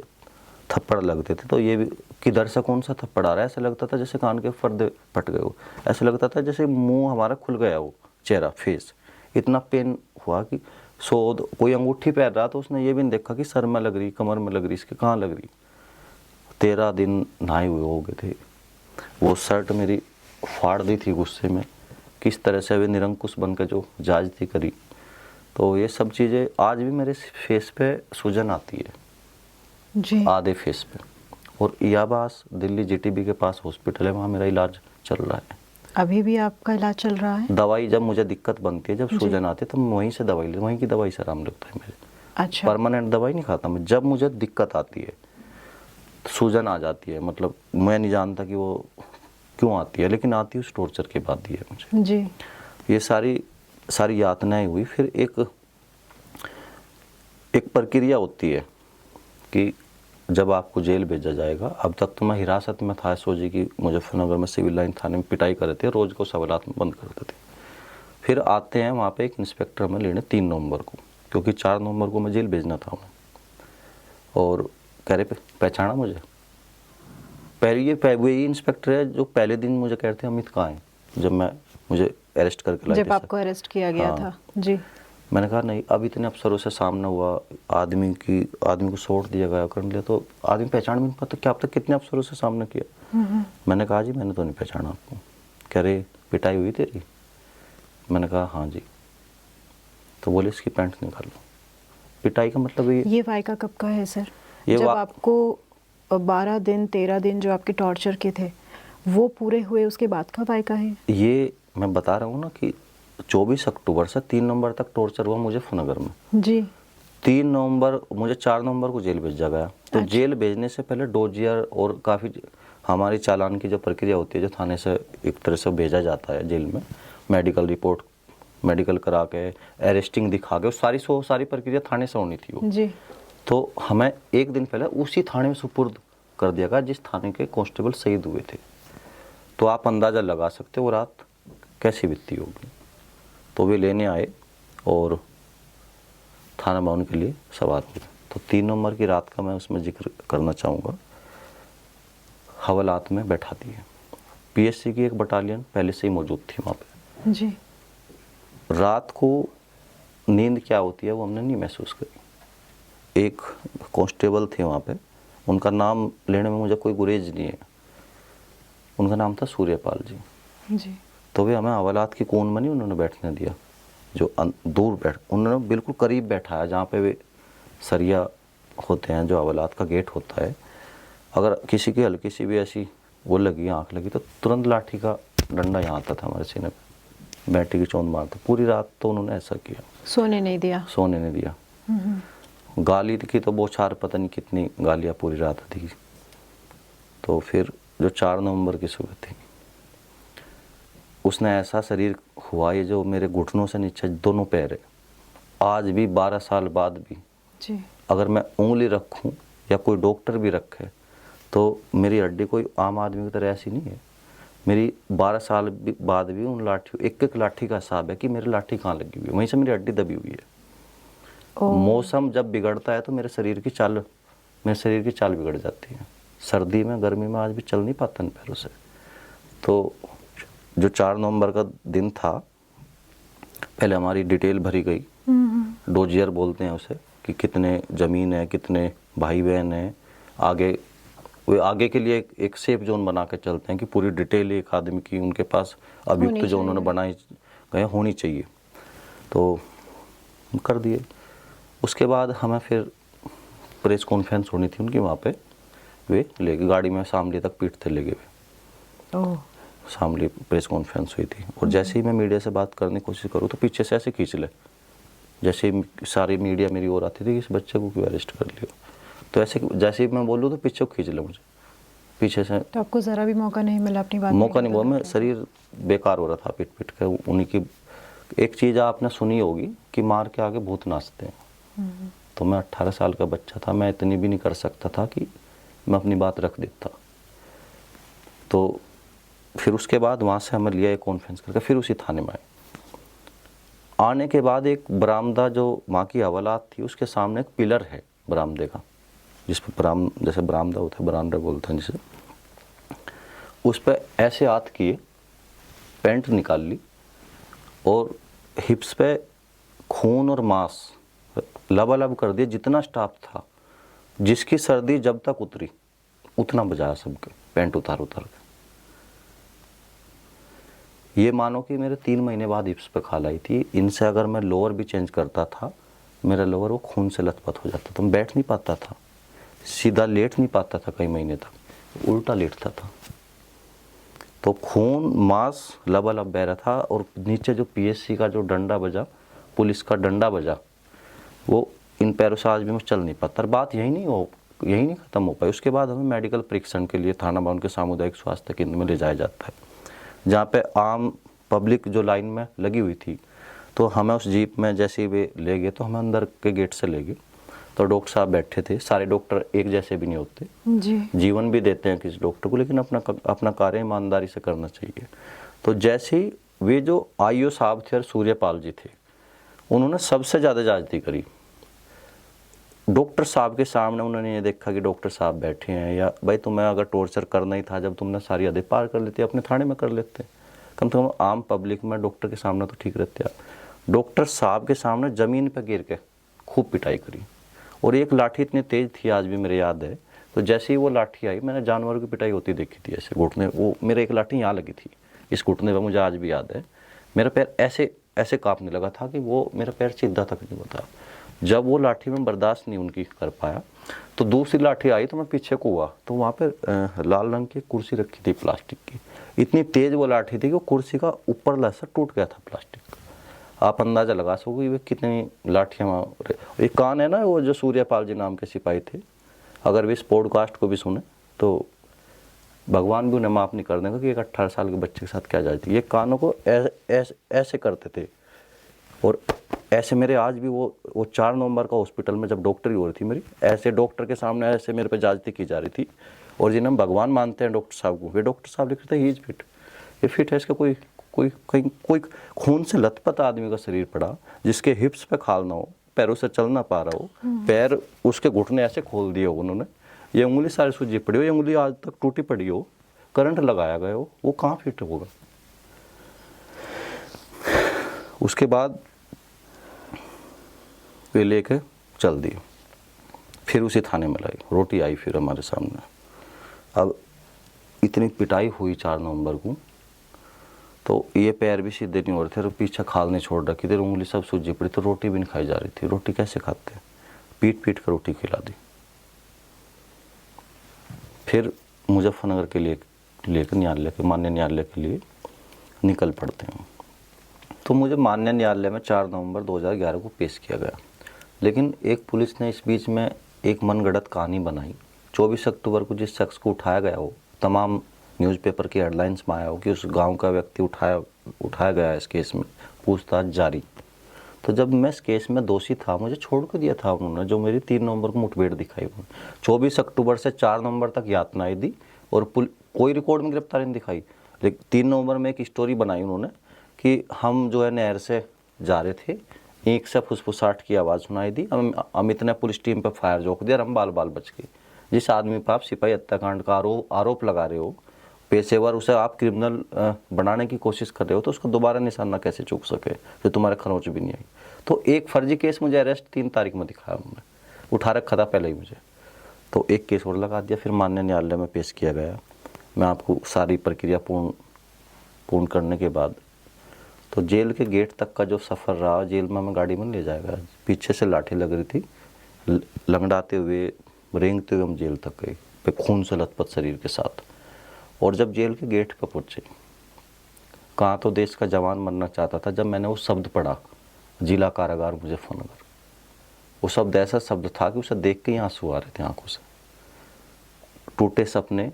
थप्पड़ लगते थे, तो ये भी किधर से कौन सा थप्पड़ आ रहा है, ऐसे लगता था जैसे कान के पर्दे फट गए हो, ऐसे लगता था जैसे मुंह हमारा खुल गया हो, चेहरा फेस। इतना पेन हुआ कि कोई अंगूठी पहन रहा तो उसने ये भी नहीं देखा कि सर में लग रही, कमर में लग रही, इसके कहाँ लग रही। 13 दिन नहाए हुए हो गए थे। वो शर्ट मेरी फाड़ दी थी गुस्से में, किस तरह से वे निरंकुश बन के जो जाज थी करी। तो ये सब चीज़ें आज भी मेरे फेस पे सूजन आती है जी, आधे फेस पे। और इयाबास दिल्ली जीटीबी के पास हॉस्पिटल है, वहाँ मेरा इलाज चल रहा है। अभी भी आपका इलाज चल रहा है? दवाई जब मुझे दिक्कत बनती है, जब सूजन आती है, तो मैं वहीं से दवाई ले, वहीं की दवाई से आराम लगता है मेरे। अच्छा। परमानेंट दवाई नहीं खाता मैं। जब मुझे दिक्कत आती है, सूजन आ जाती है, मतलब मैं नहीं जानता कि वो क्यों आती है, लेकिन आती है उस टॉर्चर के बाद ही है मुझे जी। ये सारी यातनाएं हुई। फिर एक प्रक्रिया होती है कि जब आपको जेल भेजा जाएगा। अब तक तो मैं हिरासत में था एसओजी की, मुजफ्फरनगर में सिविल लाइन थाने में पिटाई कर रहे थे, रोज़ को सवालात में बंद करते थे। फिर आते हैं वहाँ पे एक इंस्पेक्टर में लेने 3 नवंबर को, क्योंकि 4 नवंबर को मैं जेल भेजना था उन्हें, और कह रहे पहचाना मुझे। वही इंस्पेक्टर है जो पहले दिन मुझे कह रहे थे अमित कहाँ है, जब मुझे अरेस्ट करके लाए थे। जब आपको अरेस्ट किया गया था जी। मैंने कहा नहीं, अब इतने अफसरों से सामना हुआ, आदमी को छोड़ दिया गया कर लिया, तो आदमी पहचान भी नहीं पाता। क्या अब तक कितने अफसरों से सामना किया। मैंने कहा जी मैंने तो नहीं पहचाना आपको। कह रहे पिटाई हुई तेरी। मैंने कहा हाँ जी। तो बोले इसकी पैंट निकालो। पिटाई का मतलब ये वायका कब का है सर? जब आपको 12 दिन 13 दिन जो आपके टॉर्चर के थे वो पूरे हुए उसके बाद का वायका है? ये मैं बता रहा हूँ ना कि 24 अक्टूबर से 3 नवंबर तक टॉर्चर हुआ मुजफ्फरनगर में जी। 3 नवंबर मुझे 4 नवंबर को जेल भेजा गया। तो अच्छा। जेल भेजने से पहले डोजियर और काफ़ी हमारी चालान की जो प्रक्रिया होती है, जो थाने से एक तरह से भेजा जाता है जेल में, मेडिकल रिपोर्ट मेडिकल करा के, अरेस्टिंग दिखा के, सारी प्रक्रिया थाने से होनी थी वो जी। तो हमें एक दिन पहले उसी थाने में सुपुर्द कर दिया गया जिस थाने के कांस्टेबल शहीद हुए थे। तो आप अंदाज़ा लगा सकते हो वो रात कैसी बीती होगी। तो वे लेने आए और थाना भवन के लिए सवार हो गए। तो 3 नवंबर की रात का मैं उसमें जिक्र करना चाहूँगा। हवालात में बैठा दिए। पीएससी की एक बटालियन पहले से ही मौजूद थी वहाँ पे जी। रात को नींद क्या होती है वो हमने नहीं महसूस करी। एक कांस्टेबल थे वहाँ पे, उनका नाम लेने में मुझे कोई गुरेज नहीं है, उनका नाम था सूर्यपाल जी। जी। तो वे हमें हवालात की कोन में नहीं उन्होंने बैठने दिया, जो दूर बैठ, उन्होंने बिल्कुल करीब बैठाया जहाँ पे वे सरिया होते हैं, जो हवालात का गेट होता है। अगर किसी की हल्की सी भी ऐसी वो लगी, आँख लगी, तो तुरंत लाठी का डंडा यहाँ आता था हमारे सीने पे, बैटरी की चौंध मारता। पूरी रात तो उन्होंने ऐसा किया, सोने नहीं दिया। सोने नहीं दिया। गाली की तो बौछार पता नहीं कितनी गालियाँ पूरी रात दी। तो फिर जो 4 नवंबर की सुबह थी, उसने ऐसा शरीर हुआ, ये जो मेरे घुटनों से नीचे दोनों पैर है, आज भी 12 साल बाद भी जी। अगर मैं उंगली रखूं या कोई डॉक्टर भी रखे तो मेरी हड्डी कोई आम आदमी की तरह ऐसी नहीं है। मेरी 12 साल बाद भी उन लाठी, एक एक लाठी का हिसाब है कि मेरी लाठी कहाँ लगी हुई है, वहीं से मेरी हड्डी दबी हुई है। मौसम जब बिगड़ता है तो मेरे शरीर की चाल बिगड़ जाती है। सर्दी में, गर्मी में आज भी चल नहीं पाता इन पैरों से। तो जो 4 नवंबर का दिन था, पहले हमारी डिटेल भरी गई, डोजियर बोलते हैं उसे, कि कितने ज़मीन है, कितने भाई बहन हैं, आगे के लिए एक सेफ जोन बना के चलते हैं कि पूरी डिटेल एक आदमी की उनके पास अभियुक्त जो उन्होंने बनाए गए होनी चाहिए। तो कर दिए। उसके बाद हमें फिर प्रेस कॉन्फ्रेंस होनी थी उनकी, वहाँ पे वे ले गए गाड़ी में, शामली तक पीटते ले गए। शामली प्रेस कॉन्फ्रेंस हुई थी, और जैसे ही मैं मीडिया से बात करने की कोशिश करूँ तो पीछे से ऐसे खींच ले, जैसे ही सारी मीडिया मेरी ओर आती थी कि इस बच्चे को क्यों अरेस्ट कर लिया। तो ऐसे जैसे ही मैं बोलूँ तो पीछे खींच ले मुझे, पीछे से। तो आपको ज़रा भी मौका नहीं मिला अपनी बात? मौका नहीं बोला, मैं शरीर बेकार हो रहा था पीट पीट के। उन्हीं की एक चीज़ आपने सुनी होगी कि मार के आगे भूत नाचते हैं। तो मैं 18 साल का बच्चा था, मैं इतनी भी नहीं कर सकता था कि मैं अपनी बात रख देता। तो फिर उसके बाद वहाँ से हमें लिया एक कॉन्फ्रेंस करके, फिर उसी थाने में आए। आने के बाद एक बरामदा, जो वहाँ की हवालात थी, उसके सामने एक पिलर है बरामदे का, जिस पर जैसे बरामदा होता है, बरामदा बोलते हैं जिसे, उस पर ऐसे हाथ किए, पैंट निकाल ली, और हिप्स पे खून और मांस लबालब कर दिए। जितना स्टाफ था, जिसकी सर्दी जब तक उतरी उतना बजाया सबके, पैंट उतार उतार के। ये मानो कि मेरे 3 महीने बाद हिप्स पे खाल आई थी। इनसे अगर मैं लोअर भी चेंज करता था, मेरा लोअर वो खून से लथपथ हो जाता था। मैं बैठ नहीं पाता था, सीधा लेट नहीं पाता था, कई महीने तक उल्टा लेटता था। तो खून मांस लबालब बह रहा था, और नीचे जो पीएससी का जो डंडा बजा, पुलिस का डंडा बजा, वो इन पैरों से आज भी मैं चल नहीं पाता। और बात यही नहीं ख़त्म हो पाई। उसके बाद हमें मेडिकल परीक्षण के लिए थाना भवन के सामुदायिक स्वास्थ्य केंद्र में ले जाया जाता है, जहाँ पे आम पब्लिक जो लाइन में लगी हुई थी। तो हमें उस जीप में जैसे ही वे ले गए, तो हमें अंदर के गेट से ले गए। तो डॉक्टर साहब बैठे थे। सारे डॉक्टर एक जैसे भी नहीं होते जी। जीवन भी देते हैं किसी डॉक्टर को, लेकिन अपना कार्य ईमानदारी से करना चाहिए। तो जैसे ही वे जो आईओ साहब थे और सूर्यपाल जी थे, उन्होंने सबसे ज़्यादा ज्यादती करी। डॉक्टर साहब के सामने उन्होंने ये देखा कि डॉक्टर साहब बैठे हैं, या भाई तुम्हें अगर टॉर्चर करना ही था, जब तुमने सारी हदें पार कर लेती, अपने थाने में कर लेते, कम से कम आम पब्लिक में डॉक्टर के सामने तो ठीक रहते आप। डॉक्टर साहब के सामने ज़मीन पर गिर के खूब पिटाई करी, और एक लाठी इतनी तेज़ थी, आज भी मेरे याद है। तो जैसे ही वो लाठी आई, मैंने जानवरों की पिटाई होती देखी थी, ऐसे घुटने, वो मेरे एक लाठी यहाँ लगी थी इस घुटने पर, मुझे आज भी याद है। मेरा पैर ऐसे ऐसे कांपने लगा था कि वो मेरा पैर सीधा तक नहीं होता। जब वो लाठी में बर्दाश्त नहीं उनकी कर पाया, तो दूसरी लाठी आई, तो मैं पीछे को हुआ, तो वहाँ पे लाल रंग की कुर्सी रखी थी प्लास्टिक की। इतनी तेज़ वो लाठी थी कि वो कुर्सी का ऊपर लसा टूट गया था प्लास्टिक। आप अंदाज़ा लगा सकोगे वे कितनी लाठियाँ वहाँ। एक कान है ना, वो जो सूर्यपाल जी नाम के सिपाही थे, अगर वे इस पॉडकास्ट को भी सुने तो भगवान भी उन्हें माफ़ नहीं कर देगा कि एक 18 साल के बच्चे के साथ क्या जाती। ये कानों को ऐसे करते थे, और ऐसे मेरे आज भी वो 4 नवंबर का हॉस्पिटल में जब डॉक्टरी हो रही थी मेरी, ऐसे डॉक्टर के सामने ऐसे मेरे पे ज्यादती की जा रही थी। और जिन्हें हम भगवान मानते हैं डॉक्टर साहब को, वे डॉक्टर साहब लिख रहे थे ही इज फिट, ये फिट है, इसका कोई कोई खून से लथपथ आदमी का शरीर पड़ा, जिसके हिप्स पे खाल ना हो, पैरों से चल ना पा रहा हो, पैर उसके घुटने ऐसे खोल दिए हो उन्होंने, ये उंगली सारी सूजी पड़ी हो, ये उंगली आज तक टूटी पड़ी हो, करंट लगाया गया हो, वो कहाँ फिट होगा। उसके बाद वे लेके चल दिए, फिर उसी थाने में लाई, रोटी आई फिर हमारे सामने। अब इतनी पिटाई हुई 4 नवंबर को, तो ये पैर भी सीधे नहीं हो रहे थे और पीछे खाल नहीं छोड़ रखी थी, उंगली सब सूजी पड़ी, तो रोटी भी नहीं खाई जा रही थी। रोटी कैसे खाते, पीट पीट कर रोटी खिला दी। फिर मुजफ्फरनगर के लिए लेकर न्यायालय के, माननीय न्यायालय के लिए निकल पड़ते हैं। तो मुझे माननीय न्यायालय में 4 नवंबर 2011 को पेश किया गया, लेकिन एक पुलिस ने इस बीच में एक मनगढ़ंत कहानी बनाई। 24 अक्टूबर को जिस शख्स को उठाया गया हो, तमाम न्यूज़पेपर की हेडलाइंस में आया हो कि उस गांव का व्यक्ति उठाया गया है, इस केस में पूछताछ जारी। तो जब मैं इस केस में दोषी था, मुझे छोड़ कर दिया था उन्होंने, जो मेरी 3 नवंबर को मुठभेड़ दिखाई। 24 अक्टूबर से 4 नवंबर तक यातनाएं दी और कोई रिकॉर्ड में गिरफ्तारी नहीं दिखाई। लेकिन 3 नवंबर में एक स्टोरी बनाई उन्होंने कि हम जो है नहर से जा रहे थे, ईंख से फुसफुसाहट की आवाज़ सुनाई दी, अमित ने पुलिस टीम पर फायर जोक दिया और हम बाल बाल बच गए। जिस आदमी पर आप सिपाही हत्याकांड का आरोप लगा रहे हो, पेशेवर, उसे आप क्रिमिनल बनाने की कोशिश कर रहे हो, तो उसको दोबारा निशाना कैसे चूक सके जो तुम्हारे खरोंच भी नहीं आई। तो एक फर्जी केस मुझे अरेस्ट 3 तारीख में दिखाया उन्होंने, उठा रखा था पहले ही मुझे, तो एक केस और लगा दिया। फिर माननीय न्यायालय में पेश किया गया। मैं आपको सारी प्रक्रिया पूर्ण करने के बाद तो जेल के गेट तक का जो सफ़र रहा, जेल में हमें गाड़ी में ले जाएगा, पीछे से लाठी लग रही थी, लंगड़ाते हुए रेंगते हुए हम जेल तक गए, खून से लथपथ शरीर के साथ। और जब जेल के गेट पर पहुँचे, कहाँ तो देश का जवान मरना चाहता था, जब मैंने वो शब्द पढ़ा, जिला कारागार मुजफ्फरनगर, वो शब्द ऐसा शब्द था कि उसे देख के ही आंसू आ रहे थे आंखों से। टूटे सपने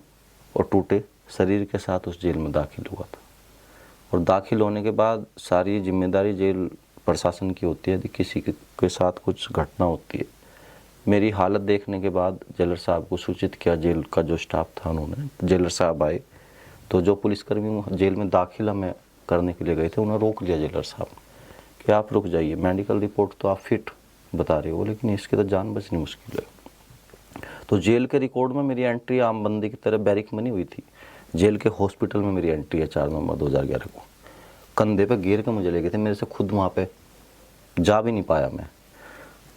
और टूटे शरीर के साथ उस जेल में दाखिल हुआ था। और दाखिल होने के बाद सारी जिम्मेदारी जेल प्रशासन की होती है, यदि किसी के साथ कुछ घटना होती है। मेरी हालत देखने के बाद जेलर साहब को सूचित किया, जेल का जो स्टाफ था उन्होंने, जेलर साहब आए, तो जो पुलिसकर्मी जेल में दाखिल हमें करने के लिए गए थे, उन्होंने रोक लिया जेलर साहब कि आप रुक जाइए, मेडिकल रिपोर्ट तो आप फिट बता रहे हो, लेकिन इसकी तो जान बचनी मुश्किल है। तो जेल के रिकॉर्ड में मेरी एंट्री आम बंदी की तरह बैरिक में नहीं हुई थी, जेल के हॉस्पिटल में मेरी एंट्री है 4 नवंबर 2011 को। कंधे पे घेर के मुझे ले गए थे, मेरे से खुद वहाँ पे जा भी नहीं पाया मैं।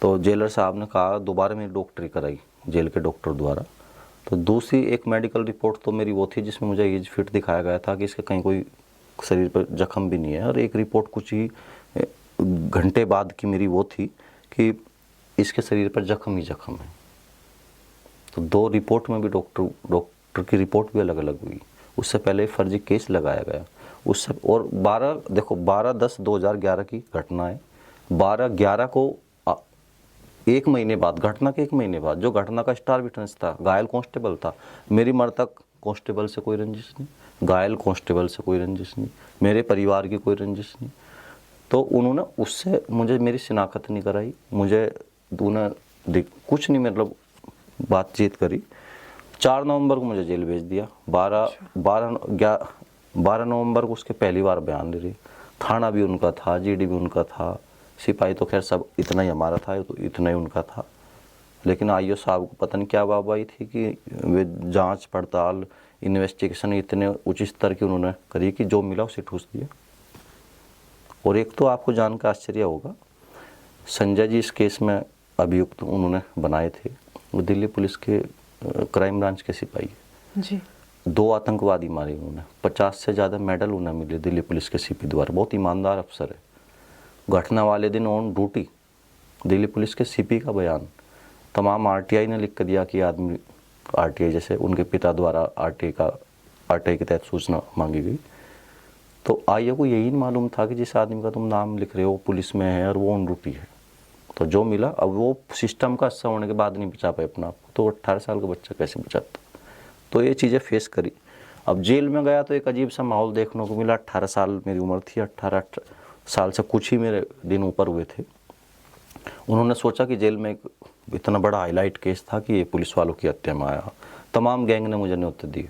तो जेलर साहब ने कहा दोबारा मेरी डॉक्टरी कराई जेल के डॉक्टर द्वारा। तो दूसरी एक मेडिकल रिपोर्ट तो मेरी वो थी जिसमें मुझे एज फिट दिखाया गया था कि इसके कहीं कोई शरीर पर जख्म भी नहीं है, और एक रिपोर्ट कुछ ही घंटे बाद की मेरी वो थी कि इसके शरीर पर जख्म ही जख्म है। तो 2 रिपोर्ट में भी डॉक्टर की रिपोर्ट भी अलग अलग हुई। उससे पहले फर्जी केस लगाया गया उससे। और 12/10/2011 की घटना है। 12/11 को एक महीने बाद, घटना के 1 महीने बाद, जो घटना का स्टार विटनेस था, घायल कांस्टेबल था, मेरी मृतक कांस्टेबल से कोई रंजिश नहीं, घायल कांस्टेबल से कोई रंजिश नहीं, मेरे परिवार की कोई रंजिश नहीं। तो उन्होंने उससे मुझे मेरी शिनाख्त नहीं कराई, मुझे उन्होंने कुछ नहीं मतलब बातचीत करी। 4 नवंबर को मुझे जेल भेज दिया। 12 नवंबर को उसके पहली बार बयान दे रही। थाना भी उनका था, जीडी भी उनका था, सिपाही तो खैर सब इतना ही हमारा था, तो इतना ही उनका था। लेकिन आईओ साहब को पता नहीं क्या वाहवाही थी कि वे जांच पड़ताल इन्वेस्टिगेशन इतने उच्च स्तर की उन्होंने करी कि जो मिला उसे ठूस दिया। और एक तो आपको जानकर आश्चर्य होगा, संजय जी इस केस में अभियुक्त उन्होंने बनाए थे, वो दिल्ली पुलिस के क्राइम ब्रांच के सिपाही जी। 2 आतंकवादी मारे उन्होंने, 50 से ज़्यादा मेडल उन्हें मिले दिल्ली पुलिस के सीपी द्वारा। बहुत ईमानदार अफसर है। घटना वाले दिन ऑन ड्यूटी दिल्ली पुलिस के सीपी का बयान तमाम आरटीआई ने लिख कर दिया कि आदमी, आरटीआई जैसे उनके पिता द्वारा आरटीआई के तहत सूचना मांगी गई। तो आईओ को यही मालूम था कि जिस आदमी का तुम नाम लिख रहे हो पुलिस में है और वो ऑन ड्यूटी है। तो जो मिला, अब वो सिस्टम का हिस्सा होने के बाद नहीं बचा पाए अपना आपको, तो 18 साल का बच्चा कैसे बचाता। तो ये चीज़ें फेस करी। अब जेल में गया तो एक अजीब सा माहौल देखने को मिला। 18 साल मेरी उम्र थी, 18 साल से कुछ ही मेरे दिन ऊपर हुए थे। उन्होंने सोचा कि जेल में एक इतना बड़ा हाईलाइट केस था कि ये पुलिस वालों की हत्या में आया। तमाम गैंग ने मुझे न्योते दिए,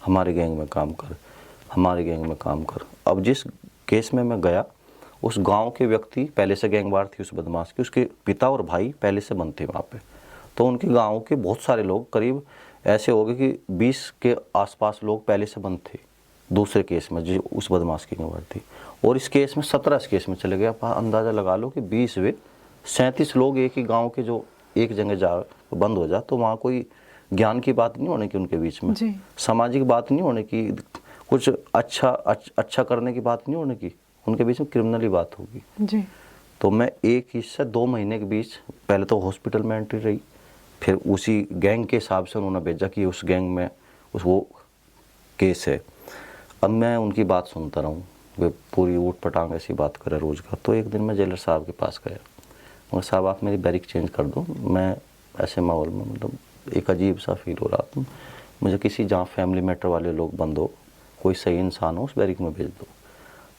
हमारे गैंग में काम कर। हमारे गैंग में काम कर। अब जिस केस में मैं गया, उस गांव के व्यक्ति पहले से गैंगवार थी उस बदमाश की, उसके पिता और भाई पहले से बंद थे वहाँ पे। तो उनके गांव के बहुत सारे लोग, करीब ऐसे हो गए कि 20 के आसपास लोग पहले से बंद थे दूसरे केस में जो उस बदमाश की गैंगवार थी। और इस केस में 17 इस केस में चले गए। आप अंदाज़ा लगा लो कि 20 वे 37 लोग एक ही गाँव के जो एक जगह जा बंद हो जा, तो वहाँ कोई ज्ञान की बात नहीं होने की उनके बीच में, सामाजिक बात नहीं होने की, कुछ अच्छा करने की बात नहीं होने की, उनके बीच में क्रिमिनली बात होगी जी। तो मैं एक ही से 2 महीने के बीच पहले तो हॉस्पिटल में एंट्री रही, फिर उसी गैंग के हिसाब से उन्होंने भेजा कि उस गैंग में उस वो केस है। अब मैं उनकी बात सुनता रहूँ, वे पूरी ऊट पटांग ऐसी बात करे रोज़ का। तो एक दिन मैं जेलर साहब के पास गया, मगर साहब आप मेरी बैरिक चेंज कर दो, मैं ऐसे माहौल में मतलब एक अजीब सा फील हो रहा था, मुझे किसी जहाँ फैमिली मैटर वाले लोग बंद हो, कोई सही इंसान हो, उस बैरिक में भेज दो।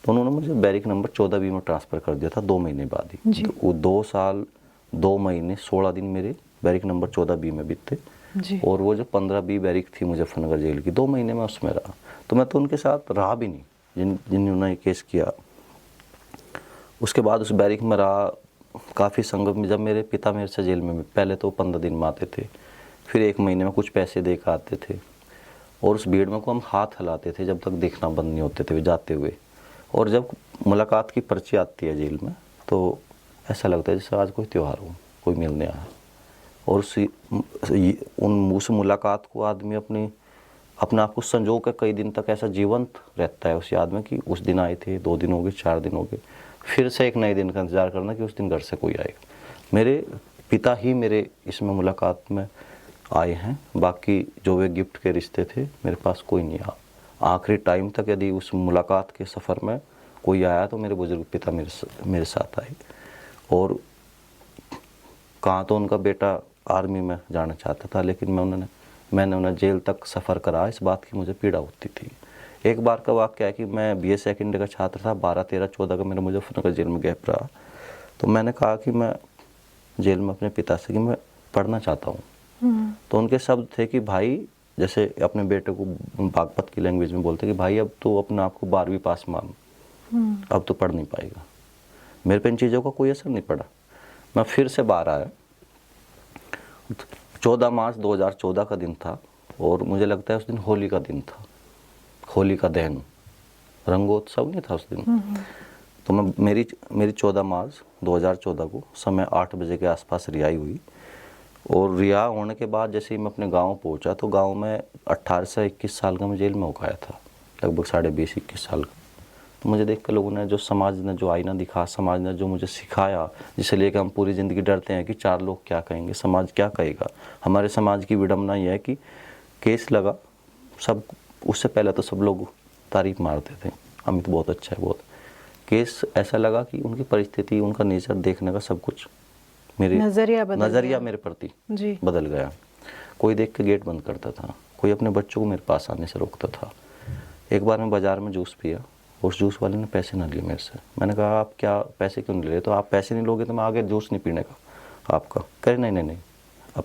तो उन्होंने मुझे बैरिक नंबर 14B में ट्रांसफ़र कर दिया था 2 महीने बाद ही। तो वो 2 साल 2 महीने 16 दिन मेरे बैरिक नंबर 14B में बीते। और वो जो 15B बैरिक थी मुजफ्फरनगर जेल की, 2 महीने में उसमें रहा। तो मैं तो उनके साथ रहा भी नहीं जिन्होंने केस किया। उसके बाद उस बैरिक में रहा काफ़ी संघर्ष में। जब मेरे पिता मेरे से जेल में, पहले तो 15 दिन में आते थे, फिर 1 महीने में कुछ पैसे दे कर आते थे, और उस भीड़ में को हम हाथ हिलाते थे जब तक देखना बंद नहीं होते थे जाते हुए। और जब मुलाकात की पर्ची आती है जेल में, तो ऐसा लगता है जैसे आज कोई त्यौहार हो, कोई मिलने आया। और उस मुलाकात को आदमी अपने आप को संजो कर कई दिन तक ऐसा जीवंत रहता है उस याद में कि उस दिन आए थे, 2 दिन हो गए, 4 दिन हो गए, फिर से एक नए दिन का इंतज़ार करना कि उस दिन घर से कोई आएगा। मेरे पिता ही मेरे इसमें मुलाकात में आए हैं, बाकी जो वे गिफ्ट के रिश्ते थे मेरे पास कोई नहीं आया। आखिरी टाइम तक यदि उस मुलाकात के सफ़र में कोई आया तो मेरे बुजुर्ग पिता मेरे साथ आए। और कहाँ तो उनका बेटा आर्मी में जाना चाहता था, लेकिन मैंने उन्हें जेल तक सफ़र करा, इस बात की मुझे पीड़ा होती थी। एक बार का वाक़या है कि मैं BA सेकेंड ईयर का छात्र था, 12, 13, 14 का मेरा मुजफ्फरनगर जेल में गैप रहा। तो मैंने कहा कि मैं जेल में अपने पिता से कि मैं पढ़ना चाहता हूँ। तो उनके शब्द थे कि भाई, जैसे अपने बेटे को बागपत की लैंग्वेज में बोलते कि भाई अब तो अपने आप को 12वीं पास मान, अब तो पढ़ नहीं पाएगा। मेरे पे इन चीज़ों का कोई असर नहीं पड़ा। मैं फिर से बाहर आया, 14 मार्च 2014 का दिन था, और मुझे लगता है उस दिन होली का दिन था, होली का दहन, रंगोत्सव नहीं था उस दिन। तो मेरी 14 मार्च 2014 को समय 8 बजे के आसपास रिहाई हुई। और रिहा होने के बाद जैसे ही मैं अपने गांव पहुंचा, तो गांव में 18 से 21 साल का मैं जेल में उकाया था, लगभग 20.5-21 साल का। तो मुझे देख कर लोगों ने, जो समाज ने जो आईना दिखा, समाज ने जो मुझे सिखाया, जिसे लेकर हम पूरी ज़िंदगी डरते हैं कि 4 लोग क्या कहेंगे, समाज क्या कहेगा। हमारे समाज की विडंबना यह है कि केस लगा, सब उससे पहले तो सब लोग तारीफ मारते थे, अमित बहुत अच्छा है बहुत। केस ऐसा लगा कि उनकी परिस्थिति, उनका नेचर देखने का सब कुछ, मेरे नज़रिया मेरे प्रति बदल गया। कोई देख के गेट बंद करता था, कोई अपने बच्चों को मेरे पास आने से रोकता था। एक बार मैं बाज़ार में जूस पिया, उस जूस वाले ने पैसे ना लिए मेरे से। मैंने कहा आप क्या पैसे क्यों नहीं ले रहे? तो आप पैसे नहीं लोगे तो मैं आगे जूस नहीं पीने का आपका। कहे नहीं अब।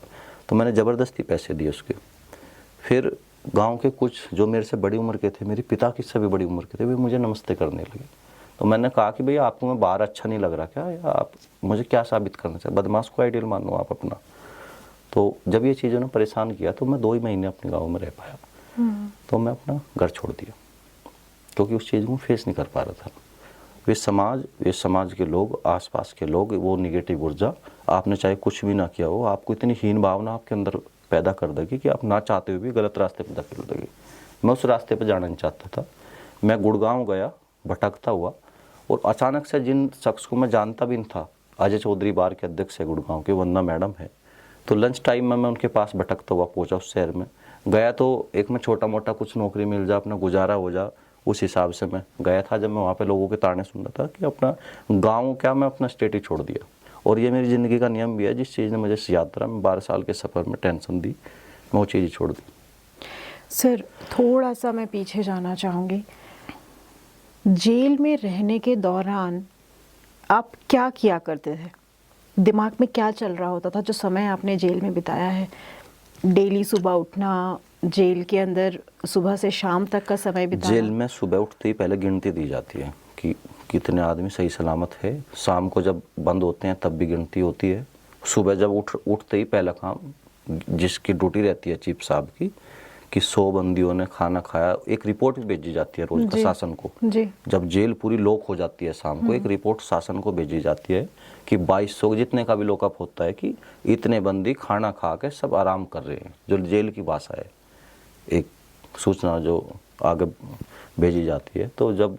तो मैंने ज़बरदस्ती पैसे दिए उसके। फिर गांव के कुछ जो मेरे से बड़ी उम्र के थे, मेरे पिता की से भी बड़ी उम्र के थे, वे मुझे नमस्ते करने लगे। तो मैंने कहा कि भैया आपको मैं बाहर अच्छा नहीं लग रहा क्या, या आप मुझे क्या साबित करना चाहते, बदमाश को आइडियल मानो आप अपना। तो जब ये चीज़ों ने परेशान किया, तो मैं 2 ही महीने अपने गाँव में रह पाया। तो मैं अपना घर छोड़ दिया, क्योंकि उस चीज़ को फेस नहीं कर पा रहा था। वे समाज के लोग, आसपास के लोग, वो निगेटिव ऊर्जा, आपने चाहे कुछ भी ना किया हो, आपको इतनी हीन भावना आपके अंदर पैदा कर देगी कि आप ना चाहते हुए भी गलत रास्ते पर धकेल देगी। मैं उस रास्ते पर जाना नहीं चाहता था। मैं गुड़गांव गया भटकता हुआ, और अचानक से जिन शख्स को मैं जानता भी नहीं था, अजय चौधरी बार के अध्यक्ष है गुड़गांव के, वंदना मैडम है। तो लंच टाइम में मैं उनके पास भटकता हुआ पहुँचा उस शहर में। गया तो एक में छोटा मोटा कुछ नौकरी मिल जा, अपना गुजारा हो जा, उस हिसाब से मैं गया था। जब मैं वहाँ पे लोगों के ताने सुन रहा था कि अपना गांव क्या, मैं अपना स्टेट ही छोड़ दिया। और ये मेरी ज़िंदगी का नियम भी है, जिस चीज़ ने मुझे याद रहा, मैं 12 साल के सफ़र में टेंशन दी, मैं वो चीज़ ही छोड़ दी। सर थोड़ा सा मैं पीछे जाना चाहूँगी। जेल में रहने के दौरान आप क्या किया करते थे? दिमाग में क्या चल रहा होता था जो समय आपने जेल में बिताया है? डेली सुबह उठना, जेल के अंदर सुबह से शाम तक का समय बिताना? जेल में सुबह उठते ही पहले गिनती दी जाती है कि कितने आदमी सही सलामत है। शाम को जब बंद होते हैं तब भी गिनती होती है। सुबह जब उठते ही पहला काम जिसकी ड्यूटी रहती है चीफ साहब की कि 100 बंदियों ने खाना खाया, एक रिपोर्ट भी भेजी जाती है रोज का जी। शासन को। जी। जब जेल पूरी लॉक हो जाती है शाम को एक रिपोर्ट शासन को भेजी जाती है कि 2200 जितने का भी लॉकअप होता है कि इतने बंदी खाना खा के सब आराम कर रहे हैं, जो जेल की भाषा है, एक सूचना जो आगे भेजी जाती है। तो जब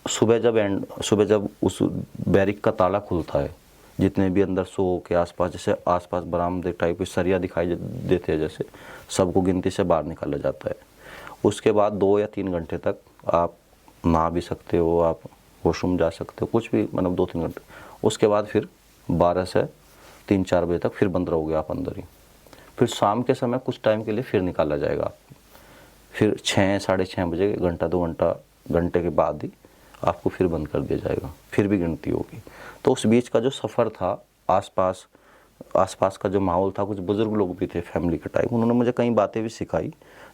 सुबह जब उस बैरिक का ताला खुलता है, जितने भी अंदर 100 के आसपास, जैसे आसपास बरामदे टाइप सरिया दिखाई देते हैं, जैसे सबको गिनती से बाहर निकाला जाता है। उसके बाद 2 या 3 घंटे तक आप नहा भी सकते हो, आप वॉशरूम जा सकते हो, कुछ भी, मतलब 2-3 घंटे। उसके बाद फिर 12 से 3-4 बजे तक फिर बंद रहोगे आप अंदर ही। फिर शाम के समय कुछ टाइम के लिए फिर निकाला जाएगा। फिर 6, 6:30 बजे, घंटा 2 घंटे के बाद ही आपको फिर बंद कर दिया जाएगा, फिर भी गिनती होगी। तो उस बीच का जो सफ़र था, आसपास का जो माहौल था, कुछ बुजुर्ग लोग भी थे फैमिली के टाइप, उन्होंने मुझे कई बातें भी सिखाई।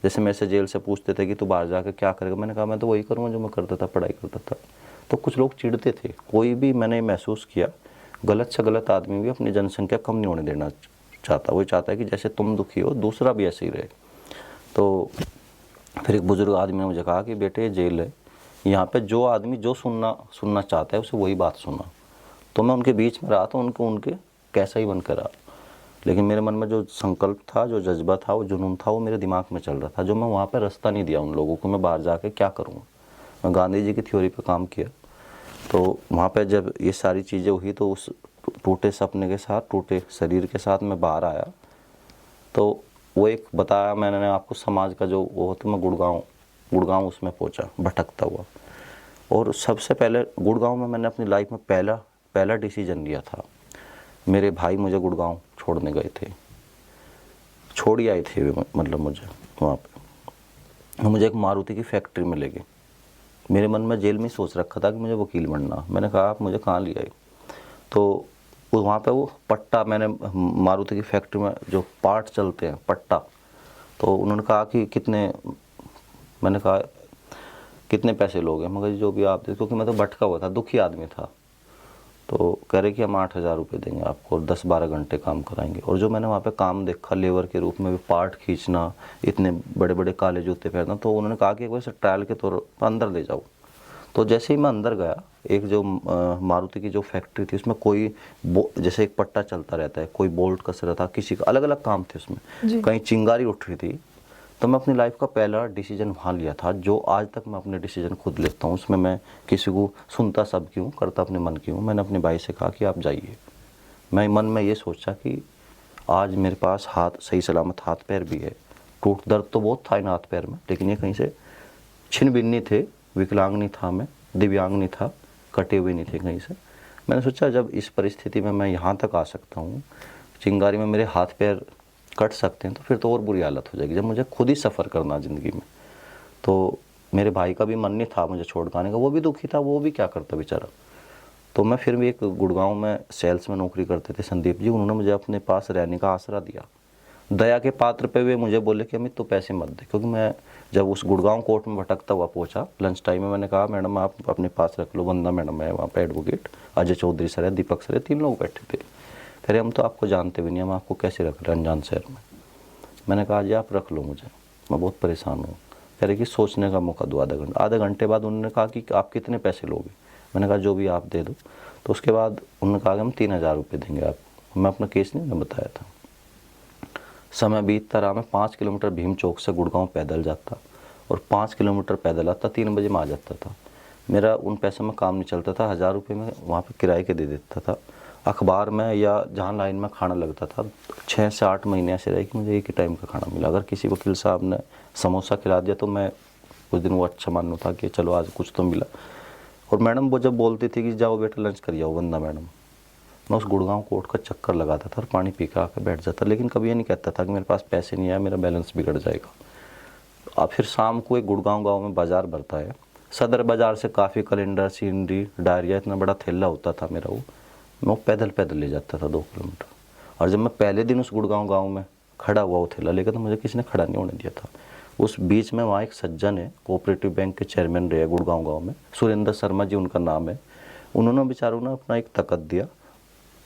जैसे मेरे से जेल से पूछते थे कि तू बाहर जाकर क्या करेगा, मैंने कहा मैं तो वही करूँगा जो मैं करता था, पढ़ाई करता था। तो कुछ लोग चिढ़ते थे, कोई भी, मैंने महसूस किया, गलत से गलत आदमी भी अपनी जनसंख्या कम नहीं होने देना चाहता। वो चाहता है कि जैसे तुम दुखी हो दूसरा भी ऐसे ही रहे। तो फिर एक बुजुर्ग आदमी ने मुझे कहा कि बेटे जेल है, यहाँ पे जो आदमी जो सुनना चाहता है उसे वही बात सुना। तो मैं उनके बीच में रहा था, उनके कैसा ही बनकर रहा, लेकिन मेरे मन में जो संकल्प था, जो जज्बा था, वो जुनून था, वो मेरे दिमाग में चल रहा था, जो मैं वहाँ पे रास्ता नहीं दिया उन लोगों को। मैं बाहर जाके क्या करूँगा, मैं गांधी जी की थ्योरी पे काम किया। तो वहाँ पे जब ये सारी चीज़ें हुई तो उस टूटे सपने के साथ, टूटे शरीर के साथ मैं बाहर आया। तो वो एक बताया मैंने आपको समाज का जो वो होता, मैं गुड़गांव उसमें पहुंचा भटकता हुआ। और सबसे पहले गुड़गांव में मैंने अपनी लाइफ में पहला डिसीजन लिया था। मेरे भाई मुझे गुड़गांव छोड़ने गए थे, छोड़ ही आए थे मतलब मुझे वहाँ पे। मुझे एक मारुति की फैक्ट्री में ले गए। मेरे मन में जेल में सोच रखा था कि मुझे वकील बनना। मैंने कहा आप मुझे कहाँ ले आए, तो वहाँ पे वो पट्टा, मैंने मारुति की फैक्ट्री में जो पार्ट चलते हैं पट्टा, तो उन्होंने कहा कि कितने, मैंने कहा कितने पैसे लोगे, मगर जो भी आप दे, क्योंकि मैं तो भटका हुआ था, दुखी आदमी था। तो कह रहे कि हम 8,000 रुपये देंगे आपको और 10-12 घंटे काम कराएंगे। और जो मैंने वहाँ पे काम देखा लेबर के रूप में भी, पार्ट खींचना, इतने बड़े बड़े काले जूते पहनना, तो उन्होंने कहा कि एक बार से ट्रायल के तौर पर अंदर ले जाओ। तो जैसे ही मैं अंदर गया, एक जो मारुति की जो फैक्ट्री थी उसमें कोई जैसे एक पट्टा चलता रहता है, कोई बोल्ट कस रहा था, किसी का अलग अलग काम थे उसमें, कहीं चिंगारी उठ रही थी। तो मैं अपनी लाइफ का पहला डिसीजन वहाँ लिया था, जो आज तक मैं अपने डिसीजन खुद लेता हूँ। उसमें मैं किसी को सुनता सबकी हूँ, करता अपने मन की हूँ। मैंने अपने भाई से कहा कि आप जाइए। मैं मन में ये सोचा कि आज मेरे पास सही सलामत हाथ पैर भी है। दर्द तो बहुत था इन हाथ पैर में, लेकिन ये कहीं से छिन्न भिन्न थे, विकलांग नहीं था मैं, दिव्यांग नहीं था, कटे हुए नहीं थे कहीं से। मैंने सोचा जब इस परिस्थिति में मैं यहाँ तक आ सकता हूँ, चिंगारी में मेरे हाथ पैर कट सकते हैं, तो फिर तो और बुरी हालत हो जाएगी जब मुझे खुद ही सफ़र करना ज़िंदगी में। तो मेरे भाई का भी मन नहीं था मुझे छोड़ पाने का, वो भी दुखी था, वो भी क्या करता बेचारा। तो मैं फिर भी, एक गुड़गांव में सेल्स में नौकरी करते थे संदीप जी, उन्होंने मुझे अपने पास रहने का आसरा दिया। दया के पात्र पे वे मुझे बोले कि अमित तो पैसे मत दे, क्योंकि मैं जब उस गुड़गांव कोर्ट में भटकता हुआ पहुंचा लंच टाइम में, मैंने कहा मैडम आप अपने पास रख लो, वंदना मैडम है वहाँ पे, एडवोकेट अजय चौधरी सर है, दीपक सर है, 3 लोग बैठे थे। फिर हम तो आपको जानते भी नहीं, हम आपको कैसे रख रहे हैं अनजान शहर में। मैंने कहा जी आप रख लो मुझे, मैं बहुत परेशान हूँ। कह रहे कि सोचने का मौका दो आधा घंटे बाद उन्होंने कहा कि आप कितने पैसे लोगे। मैंने कहा जो भी आप दे दो। तो उसके बाद उन्होंने कहा कि हम 3,000 रुपये देंगे आपको। मैं अपना केस नहीं बताया था। समय बीतता रहा, मैं 5 किलोमीटर भीम चौक से गुड़गांव पैदल जाता और 5 किलोमीटर पैदल आता, 3 बजे में आ जाता था। मेरा उन पैसों में काम नहीं चलता था, 1,000 रुपये में वहाँ पे किराए के दे देता था। अखबार में या जहाँ लाइन में खाना लगता था, 6 से 8 महीने ऐसे रहे कि मुझे एक ही टाइम का खाना मिला। अगर किसी वकील साहब ने समोसा खिला दिया तो मैं उस दिन वो अच्छा मानू था कि चलो आज कुछ तो मिला। और मैडम वो जब बोलती थी कि जाओ बेटा लंच कर जाओ वंदना मैडम, मैं उस गुड़गांव कोर्ट का चक्कर लगाता था और पानी पी कर आकर बैठ जाता, लेकिन कभी ये नहीं कहता था कि मेरे पास पैसे नहीं आए, मेरा बैलेंस बिगड़ जाएगा। अब फिर शाम को एक गुड़गांव गांव में बाज़ार भरता है, सदर बाज़ार से काफ़ी कैलेंडर, सीनरी, डायरिया, इतना बड़ा थैला होता था मेरा, वो मैं पैदल ले जाता था 2 किलोमीटर। और जब मैं पहले दिन उस गुड़गांव गांव में खड़ा हुआ वो थैला लेकर, तो मुझे किसी ने खड़ा नहीं होने दिया था। उस बीच में वहाँ एक सज्जन है, कोऑपरेटिव बैंक के चेयरमैन रहे गुड़गांव गांव में, सुरेंद्र शर्मा जी उनका नाम है। उन्होंने बेचारों ने अपना एक तकत दिया,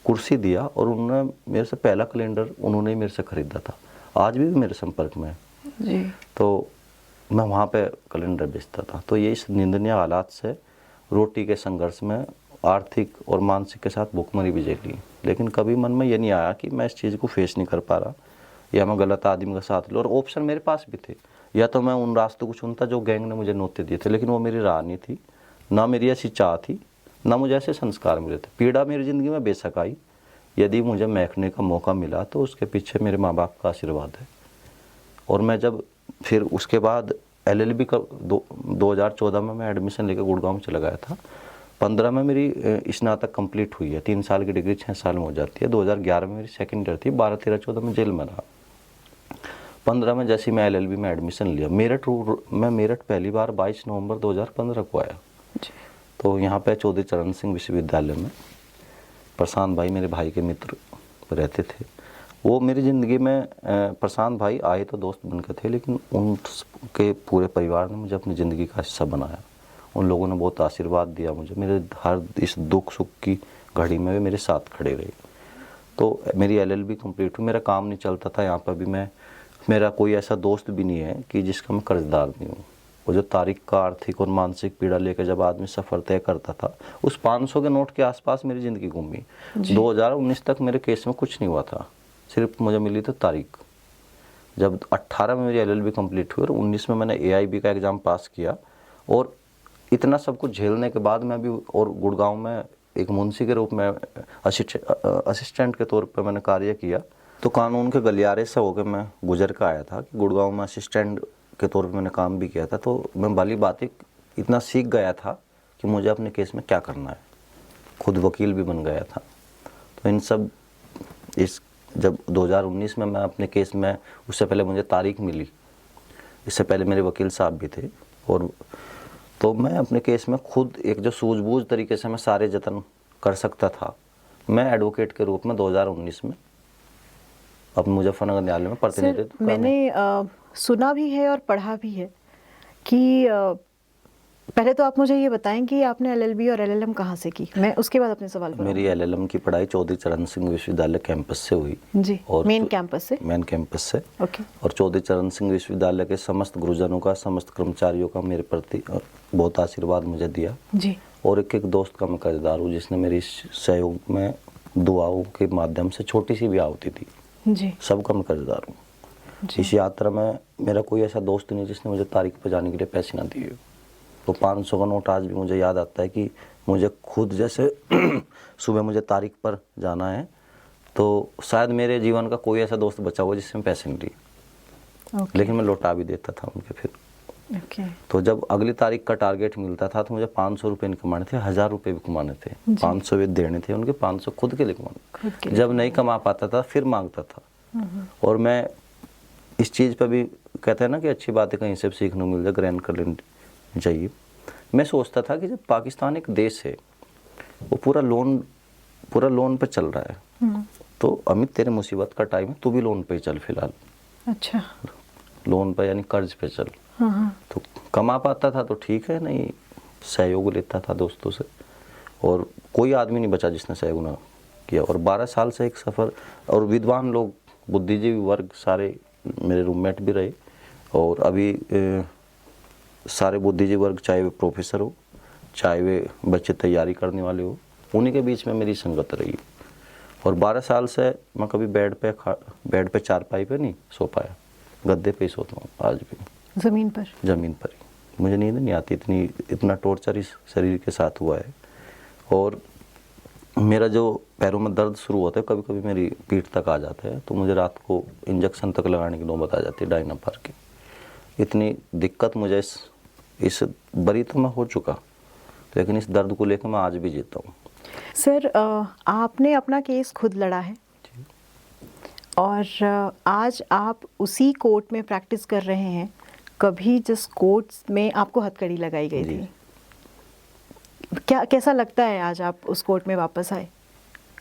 कुर्सी दिया, और उन्होंने मेरे से पहला कैलेंडर उन्होंने ही मेरे से ख़रीदा था। आज भी मेरे संपर्क में है जी। तो मैं वहाँ पे कैलेंडर बेचता था। तो ये इस निंदनीय हालात से रोटी के संघर्ष में आर्थिक और मानसिक के साथ भूखमरी भी झेली, लेकिन कभी मन में ये नहीं आया कि मैं इस चीज़ को फेस नहीं कर पा रहा या मैं गलत आदमी का साथ लूँ। और ऑप्शन मेरे पास भी थे, या तो मैं उन रास्तों को चुनता जो गैंग ने मुझे न्योते दिए थे, लेकिन वो मेरी राह नहीं थी, ना मेरी ऐसी चाह थी, ना मुझे ऐसे संस्कार मिले थे। पीड़ा मेरी ज़िंदगी में बेशक आई, यदि मुझे महकने का मौका मिला तो उसके पीछे मेरे माँ बाप का आशीर्वाद है। और मैं जब फिर उसके बाद LLB का 2014 में मैं एडमिशन लेकर गुड़गांव में चला गया था। 15 में मेरी स्नातक कंप्लीट हुई है, 3 साल की डिग्री 6 साल में हो जाती है। 2011 में मेरी सेकेंड ईयर थी, 12, 13, 14 में जेल में रहा। 15 में जैसे मैं LLB में एडमिशन लिया, मैं मेरठ पहली बार 22 नवंबर 2015 को आया। तो यहाँ पे चौधरी चरण सिंह विश्वविद्यालय में प्रशांत भाई मेरे भाई के मित्र रहते थे। वो मेरी ज़िंदगी में प्रशांत भाई आए तो दोस्त बनकर थे, लेकिन उनके पूरे परिवार ने मुझे अपनी ज़िंदगी का हिस्सा बनाया। उन लोगों ने बहुत आशीर्वाद दिया मुझे, मेरे हर इस दुख सुख की घड़ी में भी मेरे साथ खड़े रहे। तो मेरी LLB कंप्लीट हुई, मेरा काम नहीं चलता था यहाँ पर भी। मेरा कोई ऐसा दोस्त भी नहीं है कि जिसका मैं कर्जदार नहीं हूँ। वो जो तारीख का आर्थिक और मानसिक पीड़ा लेकर जब आदमी सफ़र तय करता था, उस 500 के नोट के आसपास मेरी ज़िंदगी घूमी। 2019 तक मेरे केस में कुछ नहीं हुआ था, सिर्फ मुझे मिली थी तारीख। जब 18 में मेरी LLB कंप्लीट हुई और 19 में मैंने AIB का एग्ज़ाम पास किया, और इतना सब कुछ झेलने के बाद मैं भी और गुड़गांव में एक मुंशी के रूप में असिस्टेंट के तौर पर मैंने कार्य किया। तो कानून के गलियारे से होकर मैं गुजर कर आया था कि गुड़गांव में असिस्टेंट के तौर पे मैंने काम भी किया था। तो मैं वाली बात इतना सीख गया था कि मुझे अपने केस में क्या करना है, खुद वकील भी बन गया था। तो इन सब जब 2019 में मैं अपने केस में, उससे पहले मुझे तारीख मिली, इससे पहले मेरे वकील साहब भी थे, और तो मैं अपने केस में खुद एक जो सूझबूझ तरीके से मैं सारे जतन कर सकता था, मैं एडवोकेट के रूप में 2019 में अब मुजफ्फरनगर न्यायालय में प्रतिनिधित्व। मैंने सुना भी है और पढ़ा भी है कि पहले तो आप मुझे ये बताएं कि आपने LLB और LLM कहाँ से की, मैं उसके बाद अपने सवाल पर। मेरी LLM की पढ़ाई चौधरी चरण सिंह विश्वविद्यालय कैंपस से हुई जी, और मेन कैंपस से। ओके। और चौधरी चरण सिंह विश्वविद्यालय के समस्त गुरुजनों का, समस्त कर्मचारियों का मेरे प्रति बहुत आशीर्वाद मुझे दिया जी। और एक दोस्त का मैं कर्जदार हूँ जिसने मेरी सहयोग में दुआओं के माध्यम से, छोटी सी भी आहुति थी जी, सबका मैं कर्जदार हूँ। इस यात्रा में मेरा कोई ऐसा दोस्त नहीं जिसने मुझे तारीख पर जाने के लिए पैसे ना दिए। तो 500 का नोट आज भी मुझे याद आता है कि मुझे खुद जैसे सुबह मुझे तारीख पर जाना है, तो शायद मेरे जीवन का कोई ऐसा दोस्त बचा हुआ जिससे मैं पैसे नहीं लिए, लेकिन मैं लौटा भी देता था उनके फिर। तो जब अगली तारीख का टारगेट मिलता था तो मुझे 500 रुपये नहीं कमाने थे, 1000 रुपये भी कमाने थे। 500 भी देने थे उनके, 500 खुद के लिए कमाने। जब नहीं कमा पाता था फिर मांगता था। और मैं इस चीज़ पर भी कहते हैं ना कि अच्छी बातें कहीं से सीखने मिल जाए, ग्रहण कर लेनी चाहिए। मैं सोचता था कि जब पाकिस्तान एक देश है, वो पूरा लोन पे चल रहा है, तो अमित तेरे मुसीबत का टाइम है, तू भी लोन पे ही चल फिलहाल। अच्छा, लोन पे यानी कर्ज पे चल। तो कमा पाता था तो ठीक है, नहीं सहयोग लेता था दोस्तों से, और कोई आदमी नहीं बचा जिसने सहयोग ना किया। और 12 साल से एक सफ़र, और विद्वान लोग, बुद्धिजीवी वर्ग सारे मेरे रूममेट भी रहे, और अभी सारे बुद्धिजीवी वर्ग, चाहे वे प्रोफेसर हो, चाहे वे बच्चे तैयारी करने वाले हो, उन्हीं के बीच में मेरी संगत रही। और 12 साल से मैं कभी बेड पे चारपाई पे नहीं सो पाया, गद्दे पे ही सोता हूँ आज भी, ज़मीन पर ही। मुझे नींद नहीं आती, इतना टॉर्चर इस शरीर के साथ हुआ है। और मेरा जो पैरों में दर्द शुरू होता है, कभी कभी मेरी पीठ तक आ जाता है, तो मुझे रात को इंजेक्शन तक लगाने की नौबत आ जाती है डायनापार की। इतनी दिक्कत मुझे इस बरी तो मैं हो चुका, लेकिन इस दर्द को लेकर मैं आज भी जीता हूँ। सर, आपने अपना केस खुद लड़ा है और आज आप उसी कोर्ट में प्रैक्टिस कर रहे हैं, कभी जिस कोर्ट में आपको हथकड़ी लगाई गई थी। कैसा लगता है आज आप उस कोर्ट में वापस आए?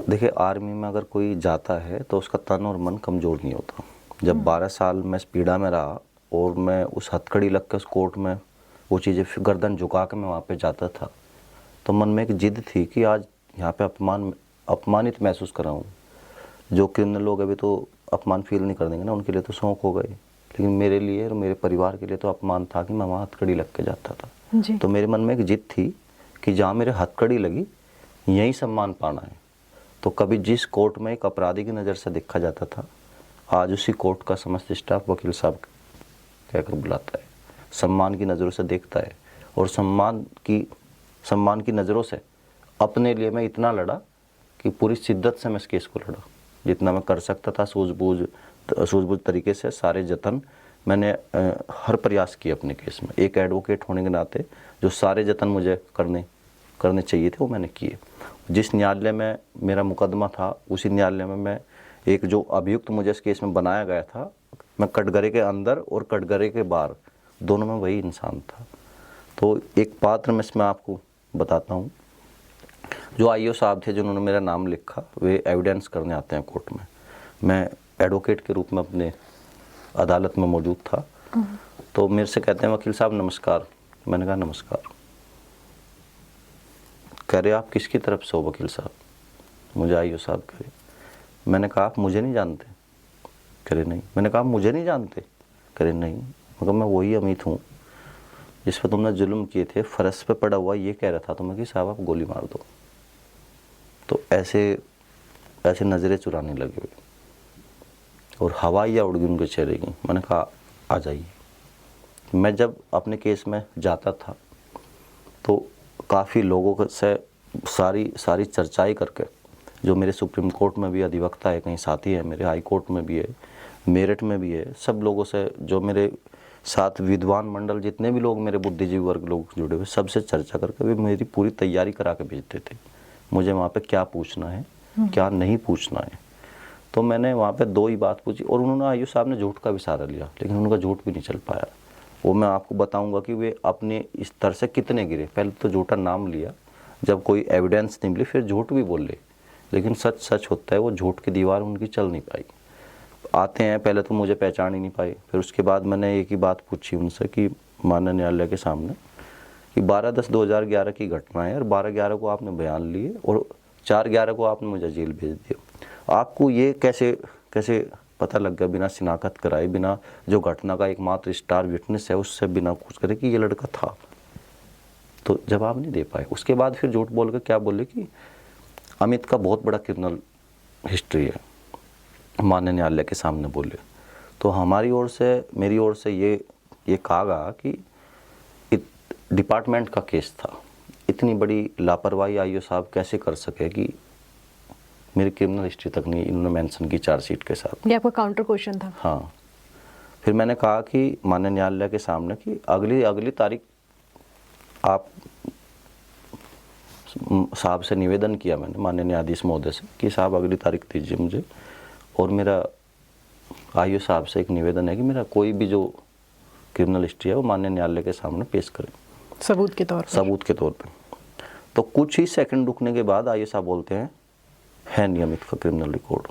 देखिए, आर्मी में अगर कोई जाता है तो उसका तन और मन कमज़ोर नहीं होता, जब 12 साल मैं इस पीड़ा में रहा और मैं उस हथकड़ी लग के उस कोर्ट में वो चीज़ें गर्दन झुका के मैं वहाँ पे जाता था, तो मन में एक जिद थी कि आज यहाँ पे अपमानित महसूस कर रहा हूँ। जो क्रिमिनल लोग अभी तो अपमान फील नहीं कर देंगे ना, उनके लिए तो शौक हो गए, लेकिन मेरे लिए और मेरे परिवार के लिए तो अपमान था कि मैं वहाँ हथकड़ी लग के जाता था। जी। तो मेरे मन में एक जिद थी कि जहाँ मेरे हथकड़ी लगी यहीं सम्मान पाना है। तो कभी जिस कोर्ट में एक अपराधी की नज़र से देखा जाता था, आज उसी कोर्ट का समस्त स्टाफ वकील साहब कहकर बुलाता है, सम्मान की नज़रों से देखता है। और सम्मान की नज़रों से अपने लिए मैं इतना लड़ा कि पूरी शिद्दत से मैं इस केस को लड़ा, जितना मैं कर सकता था। सूझबूझ तरीके से सारे जतन मैंने हर प्रयास किए अपने केस में। एक एडवोकेट होने के नाते जो सारे जतन मुझे करने चाहिए थे वो मैंने किए। जिस न्यायालय में मेरा मुकदमा था उसी न्यायालय में मैं एक जो अभियुक्त मुझे इस केस में बनाया गया था, मैं कटघरे के अंदर और कटघरे के बाहर दोनों में वही इंसान था। तो एक पात्र में इसमें आपको बताता हूँ, जो आईओ साहब थे जिन्होंने मेरा नाम लिखा, वे एविडेंस करने आते हैं कोर्ट में। मैं एडवोकेट के रूप में अपने अदालत में मौजूद था। तो मेरे से कहते हैं वकील साहब नमस्कार। मैंने कहा नमस्कार। कह रहे आप किसकी तरफ से हो वकील साहब? मुझे आईओ साहब कह रहे। मैंने कहा आप मुझे नहीं जानते? कह रहे नहीं। मैंने कहा मुझे नहीं जानते? कह रहे नहीं। मगर मैं वही अमित हूँ जिस पर तुमने जुल्म किए थे, फर्श पे पड़ा हुआ ये कह रहा था तुम्हें कि साहब आप गोली मार दो। तो ऐसे नज़रें चुराने लगे हुए और हवाइयाँ उड़ गई उनके चेहरे की। मैंने कहा आ जाइए। मैं जब अपने केस में जाता था तो काफ़ी लोगों से सारी चर्चाएं करके, जो मेरे सुप्रीम कोर्ट में भी अधिवक्ता है, कहीं साथी है मेरे, हाई कोर्ट में भी है, मेरठ में भी है, सब लोगों से, जो मेरे साथ विद्वान मंडल जितने भी लोग मेरे बुद्धिजीवी वर्ग लोग जुड़े हुए, सबसे चर्चा करके वे मेरी पूरी तैयारी करा के भेजते थे मुझे वहाँ पे क्या पूछना है, क्या नहीं पूछना है। तो मैंने वहाँ पे 2 ही बात पूछी और उन्होंने आईओ साहब ने झूठ का भी सहारा लिया, लेकिन उनका झूठ भी नहीं चल पाया। वो मैं आपको बताऊंगा कि वे अपने इस तरह से कितने गिरे। पहले तो झूठा नाम लिया, जब कोई एविडेंस नहीं मिली फिर झूठ भी बोले, लेकिन सच होता है। वो झूठ की दीवार उनकी चल नहीं पाई। आते हैं, पहले तो मुझे पहचान ही नहीं पाई। फिर उसके बाद मैंने एक ही बात पूछी उनसे कि माननीय न्यायालय के सामने कि 12/10/2011 की घटना है और 12/11 को आपने बयान लिए और 4/11 को आपने मुझे जेल भेज दिया। आपको ये कैसे पता लग गया बिना शिनाख्त कराए, बिना जो घटना का एकमात्र स्टार विटनेस है उससे बिना कुछ करे कि ये लड़का था? तो जवाब नहीं दे पाए। उसके बाद फिर झूठ बोल के क्या बोले कि अमित का बहुत बड़ा क्रिमिनल हिस्ट्री है, माननीय न्यायालय के सामने बोले। तो हमारी ओर से, मेरी ओर से ये कहा गया कि डिपार्टमेंट का केस था, इतनी बड़ी लापरवाही आईओ साहब कैसे कर सके कि मेरी क्रिमिनल हिस्ट्री तक नहीं इन्होंने मेंशन की चार्जशीट के साथ। ये आपका काउंटर क्वेश्चन था? हाँ। फिर मैंने कहा कि माननीय न्यायालय के सामने कि अगली तारीख आप साहब से निवेदन किया मैंने, माननीय न्यायाधीश महोदय से, कि साहब अगली तारीख दीजिए मुझे, और मेरा आईओ साहब से एक निवेदन है कि मेरा कोई भी जो क्रिमिनल हिस्ट्री है वो माननीय न्यायालय के सामने पेश करें सबूत के तौर पर। तो कुछ ही सेकंड रुकने के बाद आईओ साहब बोलते हैं है नियमित का क्रिमिनल रिकॉर्ड।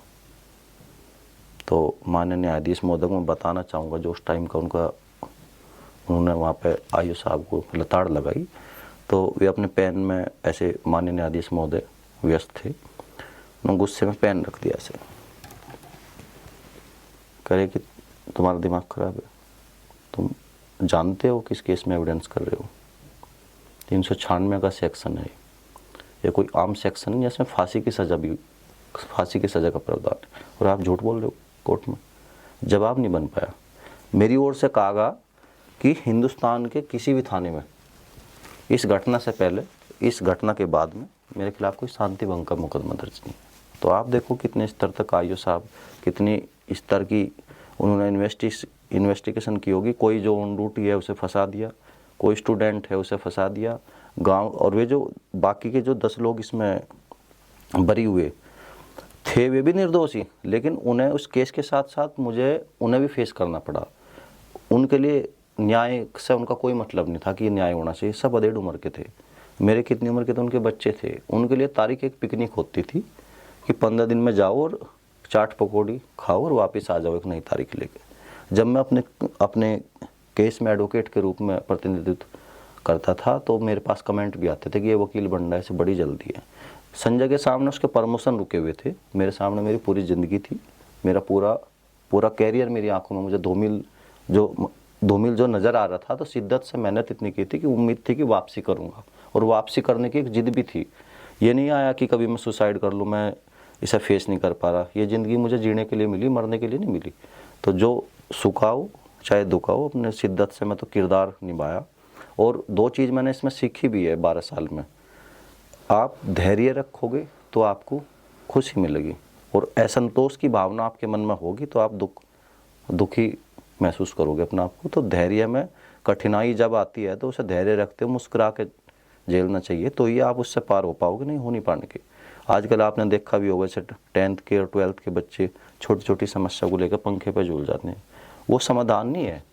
तो माननीय न्यायाधीश महोदय को मैं बताना चाहूँगा जो उस टाइम का उन्होंने वहाँ पे आईओ साहब को लताड़ लगाई, तो वे अपने पेन में ऐसे, माननीय न्यायाधीश महोदय व्यस्त थे, उन्होंने गुस्से में पेन रख दिया ऐसे, करे कि तुम्हारा दिमाग खराब है, तुम जानते हो किस केस में एविडेंस कर रहे हो? 396 का सेक्शन है, ये कोई आम सेक्शन नहीं जिसमें फांसी की सज़ा का प्रावधान है, और आप झूठ बोल रहे हो कोर्ट में। जवाब नहीं बन पाया। मेरी ओर से कहा गया कि हिंदुस्तान के किसी भी थाने में इस घटना से पहले, इस घटना के बाद में मेरे खिलाफ कोई शांति भंग का मुकदमा दर्ज नहीं। तो आप देखो कितने स्तर तक आईओ साहब, कितनी स्तर की उन्होंने इन्वेस्टिगेशन की होगी। कोई जो ऑन ड्यूटी है उसे फंसा दिया, कोई स्टूडेंट है उसे फंसा दिया, गांव, और वे जो बाकी के जो 10 लोग इसमें बरी हुए थे वे भी निर्दोषी, लेकिन उन्हें उस केस के साथ साथ मुझे उन्हें भी फेस करना पड़ा। उनके लिए न्याय से उनका कोई मतलब नहीं था कि न्याय होना चाहिए। सब अधेड़ उम्र के थे, मेरे कितनी उम्र के थे उनके बच्चे थे। उनके लिए तारीख एक पिकनिक होती थी कि 15 दिन में जाओ और चाट पकौड़ी खाओ और वापस आ जाओ एक नई तारीख लेके। जब मैं अपने केस में एडवोकेट के रूप में प्रतिनिधित्व करता था तो मेरे पास कमेंट भी आते थे कि ये वकील बन रहा है, इसे बड़ी जल्दी है। संजय के सामने उसके प्रमोशन रुके हुए थे, मेरे सामने मेरी पूरी ज़िंदगी थी, मेरा पूरा कैरियर मेरी आंखों में, मुझे धूमिल जो नज़र आ रहा था। तो शिद्दत से मेहनत इतनी की थी कि उम्मीद थी कि वापसी करूँगा, और वापसी करने की एक जिद भी थी। ये नहीं आया कि कभी मैं सुसाइड कर लूँ, मैं इसे फेस नहीं कर पा रहा। ये ज़िंदगी मुझे जीने के लिए मिली, मरने के लिए नहीं मिली। तो जो सुखाओ चाहे दुखाओ, अपने शिद्दत से मैं तो किरदार निभाया। और 2 चीज़ मैंने इसमें सीखी भी है 12 साल में। आप धैर्य रखोगे तो आपको खुशी मिलेगी, और असंतोष की भावना आपके मन में होगी तो आप दुखी महसूस करोगे अपने आप को। तो धैर्य में कठिनाई जब आती है तो उसे धैर्य रखते हुए मुस्कुरा के झेलना चाहिए, तो ये आप उससे पार हो पाओगे, नहीं हो नहीं पाने के। आजकल आपने देखा भी होगा, जैसे 10th के और 12th के बच्चे छोटी छोटी समस्या को लेकर पंखे पर झूल जाते हैं। वो समाधान नहीं है,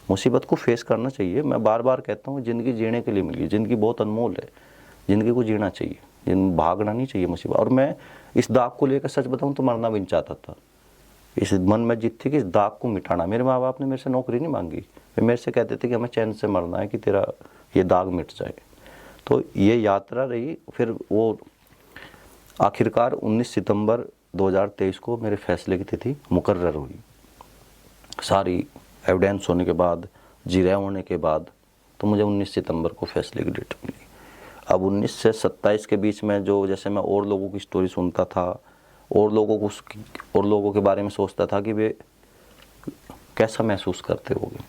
मुसीबत को फेस करना चाहिए। मैं बार बार कहता हूँ, ज़िंदगी जीने के लिए मिली, ज़िंदगी बहुत अनमोल है, ज़िंदगी को जीना चाहिए, भागना नहीं चाहिए मुसीबत। और मैं इस दाग को लेकर सच बताऊँ तो मरना भी नहीं चाहता था। इस मन में जिद थी कि इस दाग को मिटाना। मेरे माँ बाप ने मेरे से नौकरी नहीं मांगी, वे मेरे से कहते थे कि हमें चैन से मरना है, कि तेरा ये दाग मिट जाए। तो ये यात्रा रही। फिर वो आखिरकार 19 सितंबर 2023 को मेरे फैसले की तिथि मुकर्रर हुई। सारी एविडेंस होने के बाद, जिरह होने के बाद, तो मुझे 19 सितंबर को फैसले की डेट मिली। अब 19 से 27 के बीच में जो, जैसे मैं और लोगों की स्टोरी सुनता था, और लोगों के बारे में सोचता था कि वे कैसा महसूस करते होंगे,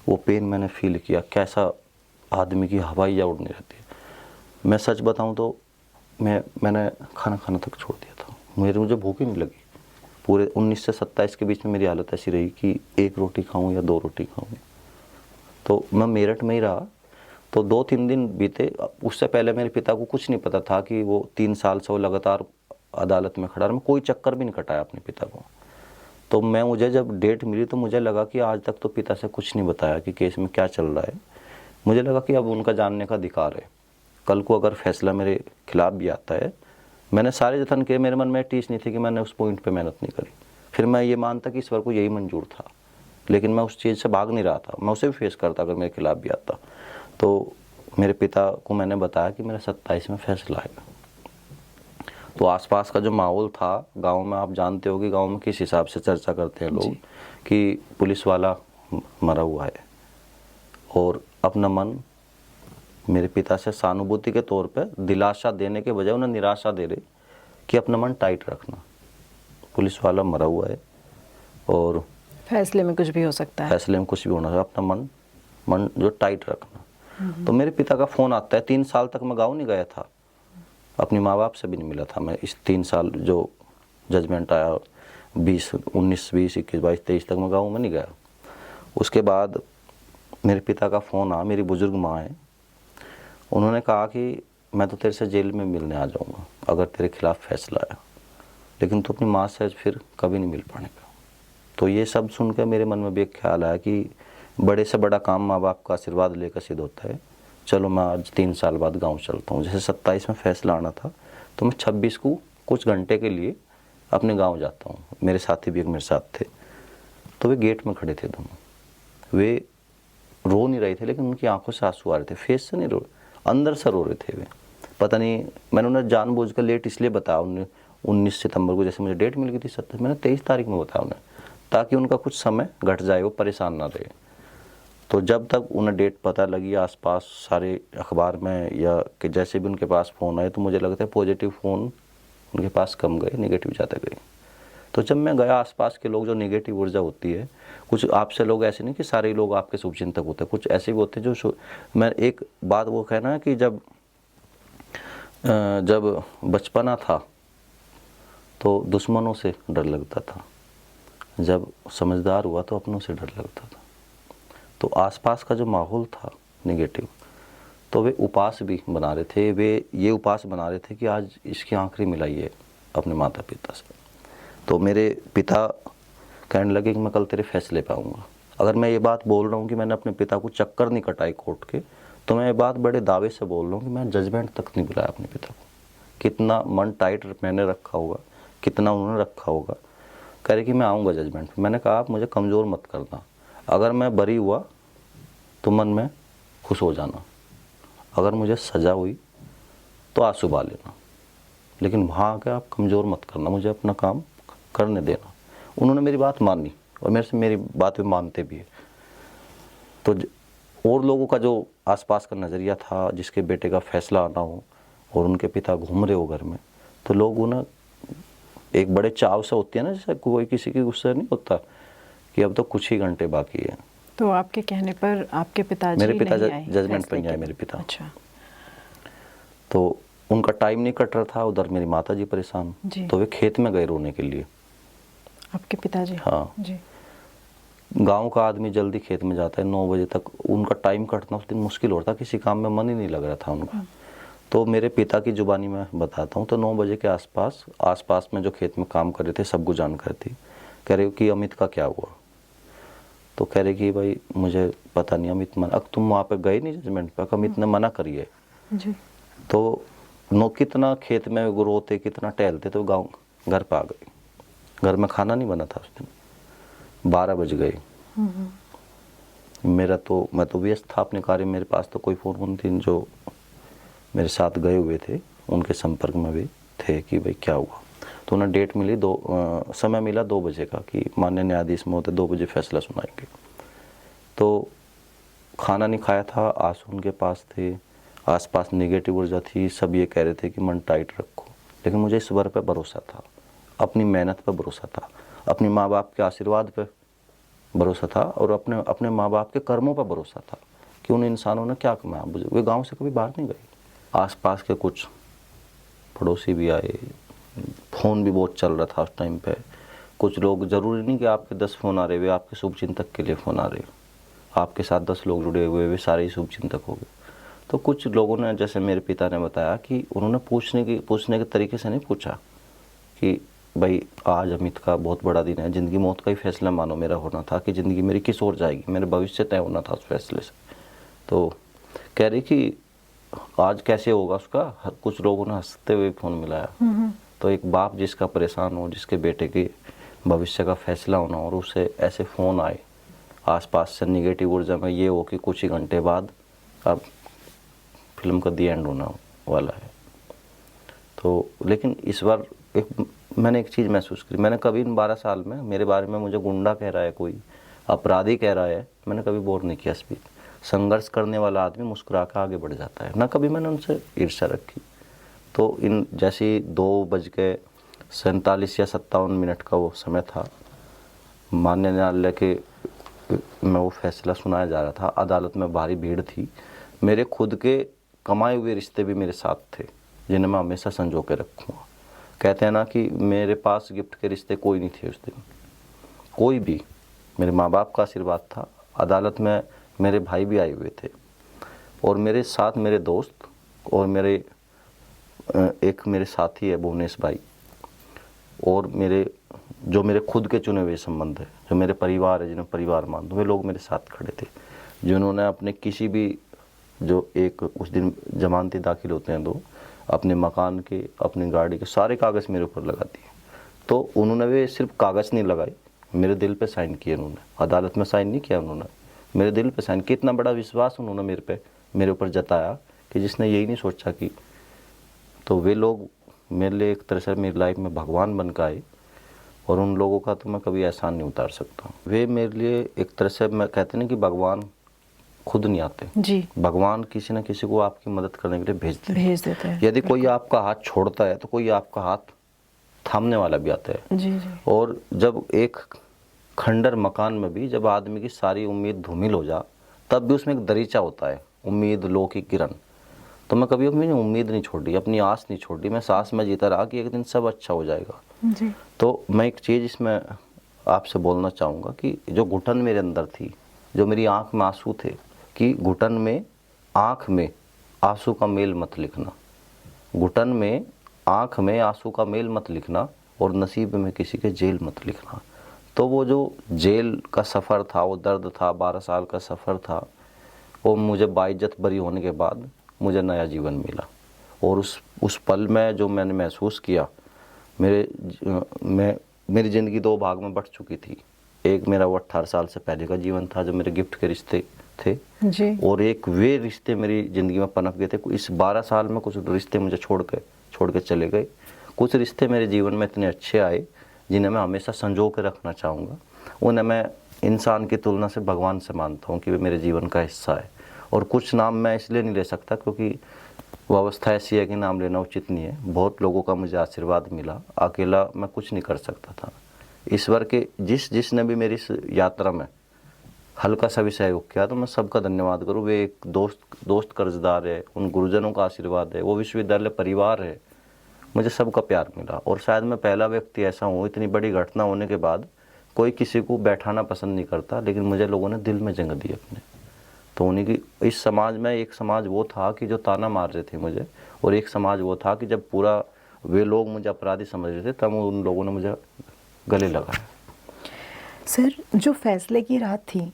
वो पेन मैंने फील किया, कैसा आदमी की हवाइयाँ उड़ने रहती है। मैं सच बताऊं तो मैंने खाना खाना तक छोड़ दिया था, मुझे भूख ही नहीं लगी। पूरे 19 से 27 के बीच में मेरी हालत ऐसी रही कि 1 रोटी खाऊं या 2 रोटी खाऊं। तो मैं मेरठ में ही रहा। तो 2-3 दिन बीते। उससे पहले मेरे पिता को कुछ नहीं पता था कि वो 3 साल से वो लगातार अदालत में खड़ा, मैं कोई चक्कर भी नहीं कटाया अपने पिता को। तो मुझे जब डेट मिली तो मुझे लगा कि आज तक तो पिता से कुछ नहीं बताया कि केस में क्या चल रहा है। मुझे लगा कि अब उनका जानने का अधिकार है। कल को अगर फैसला मेरे खिलाफ भी आता है, मैंने सारे जतन किए, मेरे मन में टीस नहीं थी कि मैंने उस पॉइंट पे मेहनत नहीं करी। फिर मैं ये मानता कि ईश्वर को यही मंजूर था, लेकिन मैं उस चीज़ से भाग नहीं रहा था, मैं उसे भी फेस करता अगर मेरे खिलाफ भी आता। तो मेरे पिता को मैंने बताया कि मेरा 27 में फैसला आएगा। तो आसपास का जो माहौल था गांव में, आप जानते हो कि गांव में किस हिसाब से चर्चा करते हैं लोग कि पुलिस वाला मरा हुआ है, और अपना मन मेरे पिता से सहानुभूति के तौर पे दिलासा देने के बजाय उन्हें निराशा दे रहे कि अपना मन टाइट रखना, पुलिस वाला मरा हुआ है और फैसले में कुछ भी हो सकता है, फैसले में कुछ भी होना है, अपना मन जो टाइट रखना। तो मेरे पिता का फ़ोन आता है। 3 साल तक मैं गाँव नहीं गया था, अपने माँ बाप से भी नहीं मिला था मैं। इस 3 साल जो जजमेंट आया 19, 20, 21, 22, 23 तक मैं गाँव में नहीं गया। उसके बाद मेरे पिता का फ़ोन आया, मेरी बुज़ुर्ग माँ है, उन्होंने कहा कि मैं तो तेरे से जेल में मिलने आ जाऊँगा अगर तेरे खिलाफ़ फैसला आया, लेकिन तू अपनी माँ से फिर कभी नहीं मिल पाने का। तो ये सब सुनकर मेरे मन में भी एक ख्याल आया कि बड़े से बड़ा काम माँ बाप का आशीर्वाद लेकर सिद्ध होता है। चलो मैं आज 3 साल बाद गांव चलता हूँ। जैसे 27 में फैसला आना था तो मैं 26 को कुछ घंटे के लिए अपने गांव जाता हूँ। मेरे साथी भी एक मेरे साथ थे, तो वे गेट में खड़े थे दोनों। वे रो नहीं रहे थे, लेकिन उनकी आंखों से आंसू आ रहे थे, फेस से नहीं रो, अंदर से रो रहे थे वे। पता नहीं, मैंने उन्हें जानबूझकर लेट इसलिए बताया उन्हें 19 सितंबर को, जैसे मुझे डेट मिल गई थी 27, मैंने 23 तारीख में बताया उन्हें, ताकि उनका कुछ समय घट जाए, वो परेशान ना रहे। तो जब तक उन्हें डेट पता लगी आसपास सारे अखबार में, या कि जैसे भी उनके पास फ़ोन आए, तो मुझे लगता है पॉजिटिव फ़ोन उनके पास कम गए, नेगेटिव ज़्यादा गए। तो जब मैं गया, आसपास के लोग, जो नेगेटिव ऊर्जा होती है, कुछ आपसे लोग ऐसे नहीं कि सारे लोग आपके शुभचिंतक होते हैं, कुछ ऐसे भी होते हैं जो मैं एक बात वो कहना है कि जब बचपना था तो दुश्मनों से डर लगता था, जब समझदार हुआ तो अपनों से डर लगता था। तो आसपास का जो माहौल था नेगेटिव, तो वे उपास भी बना रहे थे। वे ये उपास बना रहे थे कि आज इसकी आखिरी मिलाई है अपने माता पिता से। तो मेरे पिता कहने लगे कि मैं कल तेरे फैसले पे आऊँगा। अगर मैं ये बात बोल रहा हूँ कि मैंने अपने पिता को चक्कर नहीं कटाई कोर्ट के, तो मैं ये बात बड़े दावे से बोल रहा हूँ कि मैं जजमेंट तक नहीं बुलाया अपने पिता को। कितना मन टाइट मैंने रखा होगा, कितना उन्होंने रखा होगा। कह रहे कि मैं आऊँगा जजमेंट। मैंने कहा आप मुझे कमज़ोर मत करना, अगर मैं बरी हुआ तो मन में खुश हो जाना, अगर मुझे सज़ा हुई तो आंसू बहा लेना, लेकिन वहाँ आकर आप कमज़ोर मत करना, मुझे अपना काम करने देना। उन्होंने मेरी बात मानी और मेरे से मेरी बात भी मानते भी है। तो और लोगों का जो आसपास का नज़रिया था, जिसके बेटे का फैसला आना हो और उनके पिता घूम रहे हो घर में, तो लोग ना एक बड़े चाव से होती है ना, जैसे कोई किसी की गुस्सा नहीं होता कि अब तो कुछ ही घंटे बाकी है। तो आपके कहने पर आपके पिताजी मेरे पिता नहीं आए जजमेंट पे फैसले नहीं आए के? मेरे पिता। अच्छा तो उनका टाइम नहीं कट रहा था, उधर मेरी माता जी परेशान, जी। तो वे खेत में गए रोने के लिए। आपके पिताजी? हाँ। जी। गांव का आदमी जल्दी खेत में जाता है, 9 बजे तक उनका टाइम कटना उस दिन मुश्किल होता, किसी काम में मन ही नहीं लग रहा था उनका। तो मेरे पिता की जुबानी में बताता हूँ, तो 9 बजे के आसपास में जो खेत में काम कर रहे थे सबको जानकारी थी। कह रहे हो कि अमित का क्या हुआ? तो कह रहे कि भाई मुझे पता नहीं, अमित मना, तुम वहाँ पे गए नहीं जजमेंट पर? अमित ने मना करिए। जी। तो कितना खेत में वो रोते, कितना टहलते, तो गाँव घर पर आ गए। घर में खाना नहीं बना था उस दिन, 12 बज गए। मैं तो व्यस्त था अपने कार्य में, मेरे पास तो कोई फ़ोन थी। जो मेरे साथ गए हुए थे उनके संपर्क में भी थे कि भाई क्या हुआ। तो उन्हें डेट मिली, समय मिला 2 बजे का कि माननीय न्यायाधीश महोदय 2 बजे फैसला सुनाएंगे। तो खाना नहीं खाया था, आंसू उनके पास थे, आसपास नेगेटिव ऊर्जा थी, सब ये कह रहे थे कि मन टाइट रखो। लेकिन मुझे ईश्वर पर भरोसा था, अपनी मेहनत पर भरोसा था, अपने माँ बाप के आशीर्वाद पर भरोसा था और अपने माँ बाप के कर्मों पर भरोसा था कि उन इंसानों ने क्या कमाया। वे गांव से कभी बाहर नहीं गए। आसपास के कुछ पड़ोसी भी आए, फ़ोन भी बहुत चल रहा था उस टाइम पे। कुछ लोग, ज़रूरी नहीं कि आपके 10 फ़ोन आ रहे, वे आपके शुभचिंतक के लिए फ़ोन आ रहे, आपके साथ 10 लोग जुड़े हुए, वे सारे ही शुभचिंतक हो गए। तो कुछ लोगों ने, जैसे मेरे पिता ने बताया कि उन्होंने पूछने के तरीके से नहीं पूछा कि भाई आज अमित का बहुत बड़ा दिन है, ज़िंदगी मौत का ही फैसला मानो मेरा होना था कि ज़िंदगी मेरी किस ओर जाएगी, मेरे भविष्य तय होना था उस फैसले से। तो कह रही कि आज कैसे होगा उसका। कुछ लोगों ने हंसते हुए फ़ोन मिलाया। तो एक बाप जिसका परेशान हो, जिसके बेटे के भविष्य का फैसला होना और उसे ऐसे फ़ोन आए आसपास से नेगेटिव ऊर्जा में, ये हो कि कुछ ही घंटे बाद अब फिल्म का दी एंड होना वाला है। तो लेकिन इस बार मैंने एक चीज़ महसूस करी। मैंने कभी इन 12 साल में मेरे बारे में मुझे गुंडा कह रहा है, कोई अपराधी कह रहा है, मैंने कभी बोर नहीं किया। इस बीच संघर्ष करने वाला आदमी मुस्कुरा कर आगे बढ़ जाता है, ना कभी मैंने उनसे ईर्ष्या रखी। तो इन जैसी 2:47 या 57 का वो समय था, माननीय न्यायालय के में वो फैसला सुनाया जा रहा था। अदालत में भारी भीड़ थी। मेरे खुद के कमाए हुए रिश्ते भी मेरे साथ थे, जिन्हें मैं हमेशा संजो के रखूँगा। कहते हैं ना कि मेरे पास गिफ्ट के रिश्ते कोई नहीं थे उस दिन, कोई भी। मेरे माँ बाप का आशीर्वाद था। अदालत में मेरे भाई भी आए हुए थे और मेरे साथ मेरे दोस्त और मेरे साथी है भुवनेश भाई, और मेरे खुद के चुने हुए संबंध है, जो मेरे परिवार है, जिन्हें परिवार मान दो, वे लोग मेरे साथ खड़े थे, जिन्होंने अपने किसी भी, जो एक उस दिन जमानती दाखिल होते हैं 2, अपने मकान के, अपनी गाड़ी के सारे कागज़ मेरे ऊपर लगा दिए। तो उन्होंने वे सिर्फ कागज़ नहीं लगाए, मेरे दिल पे साइन किए उन्होंने। अदालत में साइन नहीं किया उन्होंने, मेरे दिल पे साइन किया। इतना बड़ा विश्वास उन्होंने मेरे ऊपर जताया कि जिसने यही नहीं सोचा कि, तो वे लोग मेरे लिए एक तरह से मेरी लाइफ में भगवान बन के आए, और उन लोगों का तो मैं कभी एहसान नहीं उतार सकता। वे मेरे लिए एक तरह से, मैं कहते नहीं कि भगवान खुद नहीं आते जी, भगवान किसी न किसी को आपकी मदद करने के लिए भेज देते हैं। यदि कोई आपका हाथ छोड़ता है तो कोई आपका हाथ थामने वाला भी आता है। जी जी। और जब एक खंडर मकान में भी जब आदमी की सारी उम्मीद धूमिल हो जा, तब भी उसमें एक दरीचा होता है, उम्मीद लो की किरण। तो मैं कभी अपनी उम्मीद नहीं छोड़ी, अपनी आस नहीं छोड़ी, मैं सांस में जीता रहा कि एक दिन सब अच्छा हो जाएगा। जी। तो मैं एक चीज़ इसमें आपसे बोलना चाहूँगा कि जो घुटन मेरे अंदर थी, जो मेरी आँख में आंसू थे, कि घुटन में आँख में आंसू का मेल मत लिखना, घुटन में आँख में आंसू का मेल मत लिखना, और नसीब में किसी के जेल मत लिखना। तो वो जो जेल का सफ़र था, वो दर्द था, 12 साल का सफ़र था, वो मुझे बाइज्जत बरी होने के बाद मुझे नया जीवन मिला। और उस पल में जो मैंने महसूस किया मेरी ज़िंदगी दो भाग में बट चुकी थी। एक मेरा वो 18 साल से पहले का जीवन था जो मेरे गिफ्ट के रिश्ते थे जी। और एक वे रिश्ते मेरी ज़िंदगी में पनप गए थे। इस 12 साल में कुछ रिश्ते मुझे छोड़ के चले गए। कुछ रिश्ते मेरे जीवन में इतने अच्छे आए जिन्हें मैं हमेशा संजो के रखना चाहूँगा। उन्हें मैं इंसान की तुलना से भगवान से मानता हूँ कि वे मेरे जीवन का हिस्सा है। और कुछ नाम मैं इसलिए नहीं ले सकता क्योंकि वो अवस्था ऐसी है कि नाम लेना उचित नहीं है। बहुत लोगों का मुझे आशीर्वाद मिला, अकेला मैं कुछ नहीं कर सकता था। ईश्वर के जिसने भी मेरी इस यात्रा में हल्का सा भी सहयोग किया तो मैं सबका धन्यवाद करूँ। वे एक दोस्त कर्जदार है, उन गुरुजनों का आशीर्वाद है, वो विश्वविद्यालय परिवार है, मुझे सबका प्यार मिला। और शायद मैं पहला व्यक्ति ऐसा हूँ, इतनी बड़ी घटना होने के बाद कोई किसी को बैठाना पसंद नहीं करता, लेकिन मुझे लोगों ने दिल में जगह दी अपने। तो उन्हीं की इस समाज में एक समाज वो था कि जो ताना मार रहे थे मुझे, और एक समाज वो था कि जब पूरा वे लोग मुझे अपराधी समझ रहे थे तब उन लोगों ने मुझे गले लगाया। सर, जो फैसले की रात थी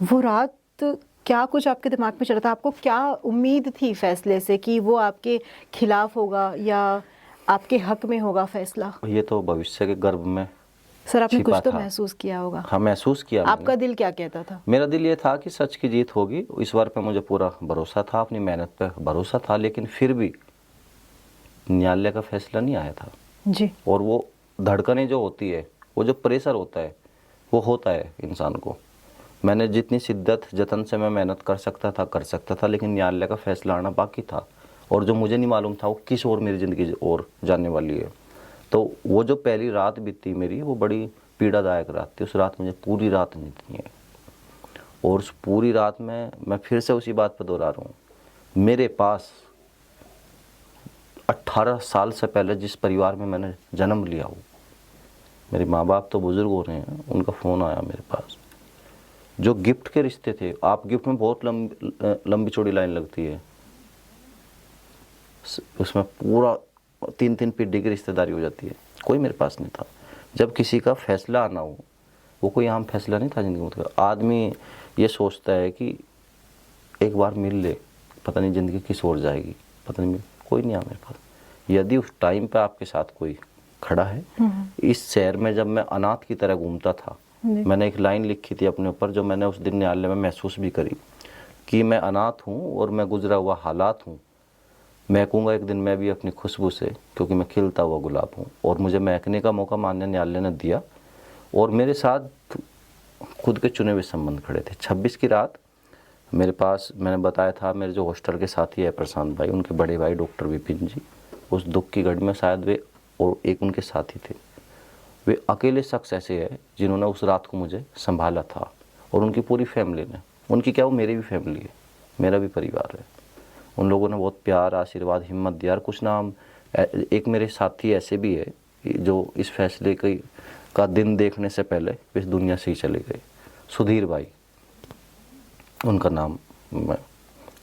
वो रात क्या कुछ आपके दिमाग में चल रहा था? आपको क्या उम्मीद थी फैसले से कि वो आपके खिलाफ होगा या आपके हक में होगा फैसला? ये तो भविष्य के गर्भ में सर, आपने छिपा कुछ तो था। महसूस किया होगा। हाँ, महसूस किया मैंने। आपका दिल क्या कहता था? मेरा दिल ये था कि सच की जीत होगी। ईश्वर पे मुझे पूरा भरोसा था, अपनी मेहनत पे भरोसा था, लेकिन फिर भी न्यायालय का फैसला नहीं आया था। जी। और वो धड़कनें जो होती है, वो जो प्रेशर होता है, वो होता है इंसान को। मैंने जितनी शिद्दत जतन से मैं मेहनत कर सकता था, लेकिन न्यायालय का फैसला आना बाकी था। और जो मुझे नहीं मालूम था वो किस ओर मेरी ज़िंदगी और जाने वाली है। तो वो जो पहली रात बीती मेरी, वो बड़ी पीड़ादायक रात थी। उस रात मुझे पूरी रात नींद नहीं है। और उस पूरी रात में मैं फिर से उसी बात पर दोहरा रहा हूँ, मेरे पास 18 साल से पहले जिस परिवार में मैंने जन्म लिया हो, मेरे माँ बाप तो बुज़ुर्ग हो रहे हैं, उनका फ़ोन आया मेरे पास। जो गिफ्ट के रिश्ते थे, आप गिफ्ट में बहुत लंबी चौड़ी लाइन लगती है, उसमें पूरा 3-3 पीढ़ी की रिश्तेदारी हो जाती है, कोई मेरे पास नहीं था। जब किसी का फैसला आना हो, वो कोई आम फैसला नहीं था ज़िंदगी में। आदमी ये सोचता है कि एक बार मिल ले, पता नहीं ज़िंदगी किस ओर जाएगी, पता नहीं। कोई नहीं आया मेरे पास। यदि उस टाइम पे आपके साथ कोई खड़ा है, इस शहर में जब मैं अनाथ की तरह घूमता था, मैंने एक लाइन लिखी थी अपने ऊपर जो मैंने उस दिन न्यायालय में महसूस भी करी कि मैं अनाथ हूँ और मैं गुजरा हुआ हालात हूँ। महकूंगा एक दिन मैं भी अपनी खुशबू से, क्योंकि मैं खिलता हुआ गुलाब हूँ। और मुझे महकने का मौका माननीय न्यायालय ने दिया और मेरे साथ खुद के चुने हुए संबंध खड़े थे। 26 की रात मेरे पास, मैंने बताया था, मेरे जो हॉस्टल के साथी है प्रशांत भाई, उनके बड़े भाई डॉक्टर विपिन जी, उस दुख की घड़ी में शायद वे और एक उनके साथी थे। वे अकेले शख्स ऐसे हैं जिन्होंने उस रात को मुझे संभाला था। और उनकी पूरी फैमिली ने, उनकी क्या, वो मेरी भी फैमिली है, मेरा भी परिवार है। उन लोगों ने बहुत प्यार, आशीर्वाद, हिम्मत दिया। और कुछ नाम, एक मेरे साथी ऐसे भी है जो इस फैसले का दिन देखने से पहले इस दुनिया से ही चले गए। सुधीर भाई, उनका नाम मैं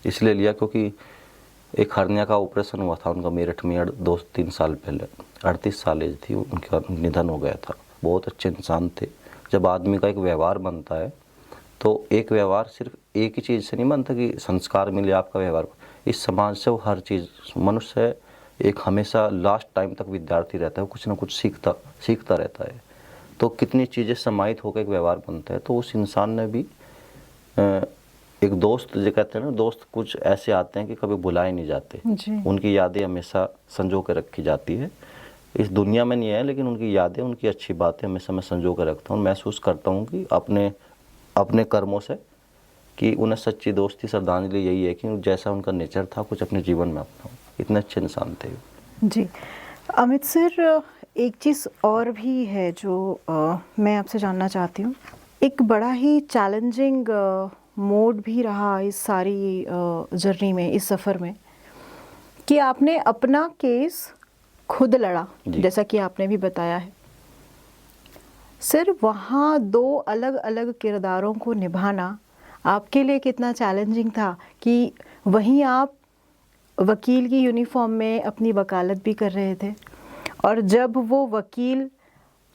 इसलिए लिया क्योंकि एक हर्निया का ऑपरेशन हुआ था उनका मेरठ में 2-3 साल पहले। 38 साल एज थी, उनका निधन हो गया था। बहुत अच्छे इंसान थे। जब आदमी का एक व्यवहार बनता है तो एक व्यवहार सिर्फ एक ही चीज़ से नहीं बनता कि संस्कार मिले आपका व्यवहार, इस समाज से वो हर चीज़, मनुष्य एक हमेशा लास्ट टाइम तक विद्यार्थी रहता है, वो कुछ ना कुछ सीखता रहता है। तो कितनी चीज़ें समाहित होकर एक व्यवहार बनता है। तो उस इंसान ने भी एक दोस्त, जो कहते हैं ना, दोस्त कुछ ऐसे आते हैं कि कभी भुलाए नहीं जाते। उनकी यादें हमेशा संजो के रखी जाती है। इस दुनिया में नहीं है, लेकिन उनकी यादें, उनकी अच्छी बातें हमेशा मैं संजो के रखता हूँ। महसूस करता हूँ कि अपने कर्मों से कि उन्हें सच्ची दोस्ती, श्रद्धांजलि यही है कि जैसा उनका नेचर था कुछ अपने जीवन में अपनाऊं। इतने अच्छे इंसान थे जी। अमित सर, एक चीज़ और भी है जो मैं आपसे जानना चाहती हूँ। एक बड़ा ही चैलेंजिंग मोड भी रहा इस सारी जर्नी में, इस सफ़र में, कि आपने अपना केस खुद लड़ा, जैसा कि आपने भी बताया है। सर, वहाँ 2 अलग अलग किरदारों को निभाना आपके लिए कितना चैलेंजिंग था कि वहीं आप वकील की यूनिफॉर्म में अपनी वकालत भी कर रहे थे, और जब वो वकील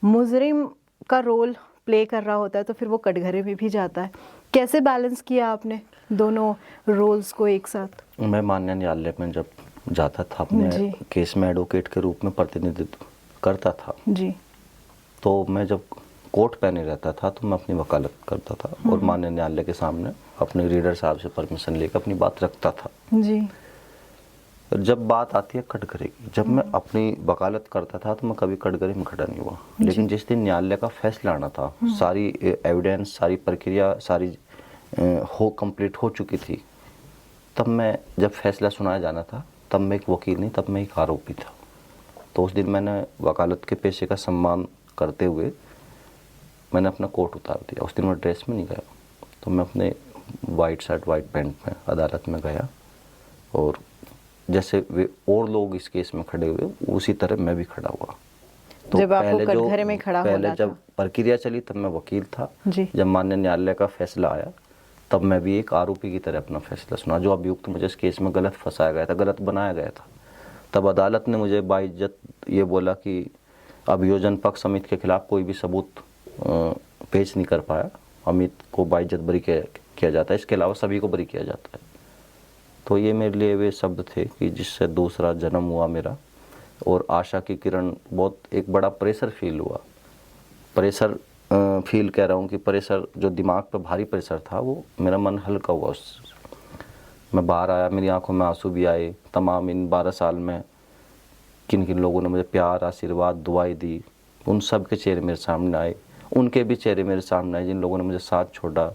मुजरिम का रोल प्ले कर रहा होता है तो फिर वो कटघरे में भी जाता है। कैसे बैलेंस किया आपने दोनों रोल्स को एक साथ? मैं माननीय न्यायालय में जब जाता था, अपने जी। केस में एडवोकेट के रूप में प्रतिनिधित्व करता था। जी। तो मैं जब कोर्ट पे नहीं रहता था तो मैं अपनी वकालत करता था और माननीय न्यायालय के सामने अपने रीडर साहब से परमिशन लेकर अपनी बात रखता था। जी। जब बात आती है कटघरे की, जब मैं अपनी वकालत करता था तो मैं कभी कटघरे में खड़ा नहीं हुआ, लेकिन जिस दिन न्यायालय का फैसला आना था, सारी एविडेंस, सारी प्रक्रिया, सारी कंप्लीट हो चुकी थी, तब मैं, जब फैसला सुनाया जाना था, तब मैं एक वकील नहीं, तब मैं एक आरोपी था। तो उस दिन मैंने वकालत के पेशे का सम्मान करते हुए मैंने अपना कोट उतार दिया। उस दिन मैं ड्रेस में नहीं गया, तो मैं अपने वाइट शर्ट वाइट पैंट में अदालत में गया और जैसे वे और लोग इस केस में खड़े हुए उसी तरह मैं भी खड़ा हुआ। तो जब आपको कटघरे में खड़ा होना पहले जब था। प्रक्रिया चली तब मैं वकील था, जी। जब माननीय न्यायालय का फैसला आया तब मैं भी एक आरोपी की तरह अपना फैसला सुना। जो अभियुक्त मुझे इस केस में गलत फंसाया गया था, गलत बनाया गया था, तब अदालत ने मुझे बाइज्जत ये बोला कि अभियोजन पक्ष अमित के खिलाफ कोई भी सबूत पेश नहीं कर पाया, अमित को बाइज्जत बरी किया जाता है, इसके अलावा सभी को बरी किया जाता है। तो ये मेरे लिए वे शब्द थे कि जिससे दूसरा जन्म हुआ मेरा, और आशा की किरण, बहुत एक बड़ा प्रेशर फील हुआ। प्रेशर फील कह रहा हूँ कि प्रेशर जो दिमाग पे भारी प्रेशर था, वो मेरा मन हल्का हुआ। उस मैं बाहर आया, मेरी आंखों में आंसू भी आए। तमाम इन 12 साल में किन किन लोगों ने मुझे प्यार, आशीर्वाद, दुआएं दी, उन सब के चेहरे मेरे सामने आए। उनके भी चेहरे मेरे सामने आए जिन लोगों ने मुझे साथ छोड़ा,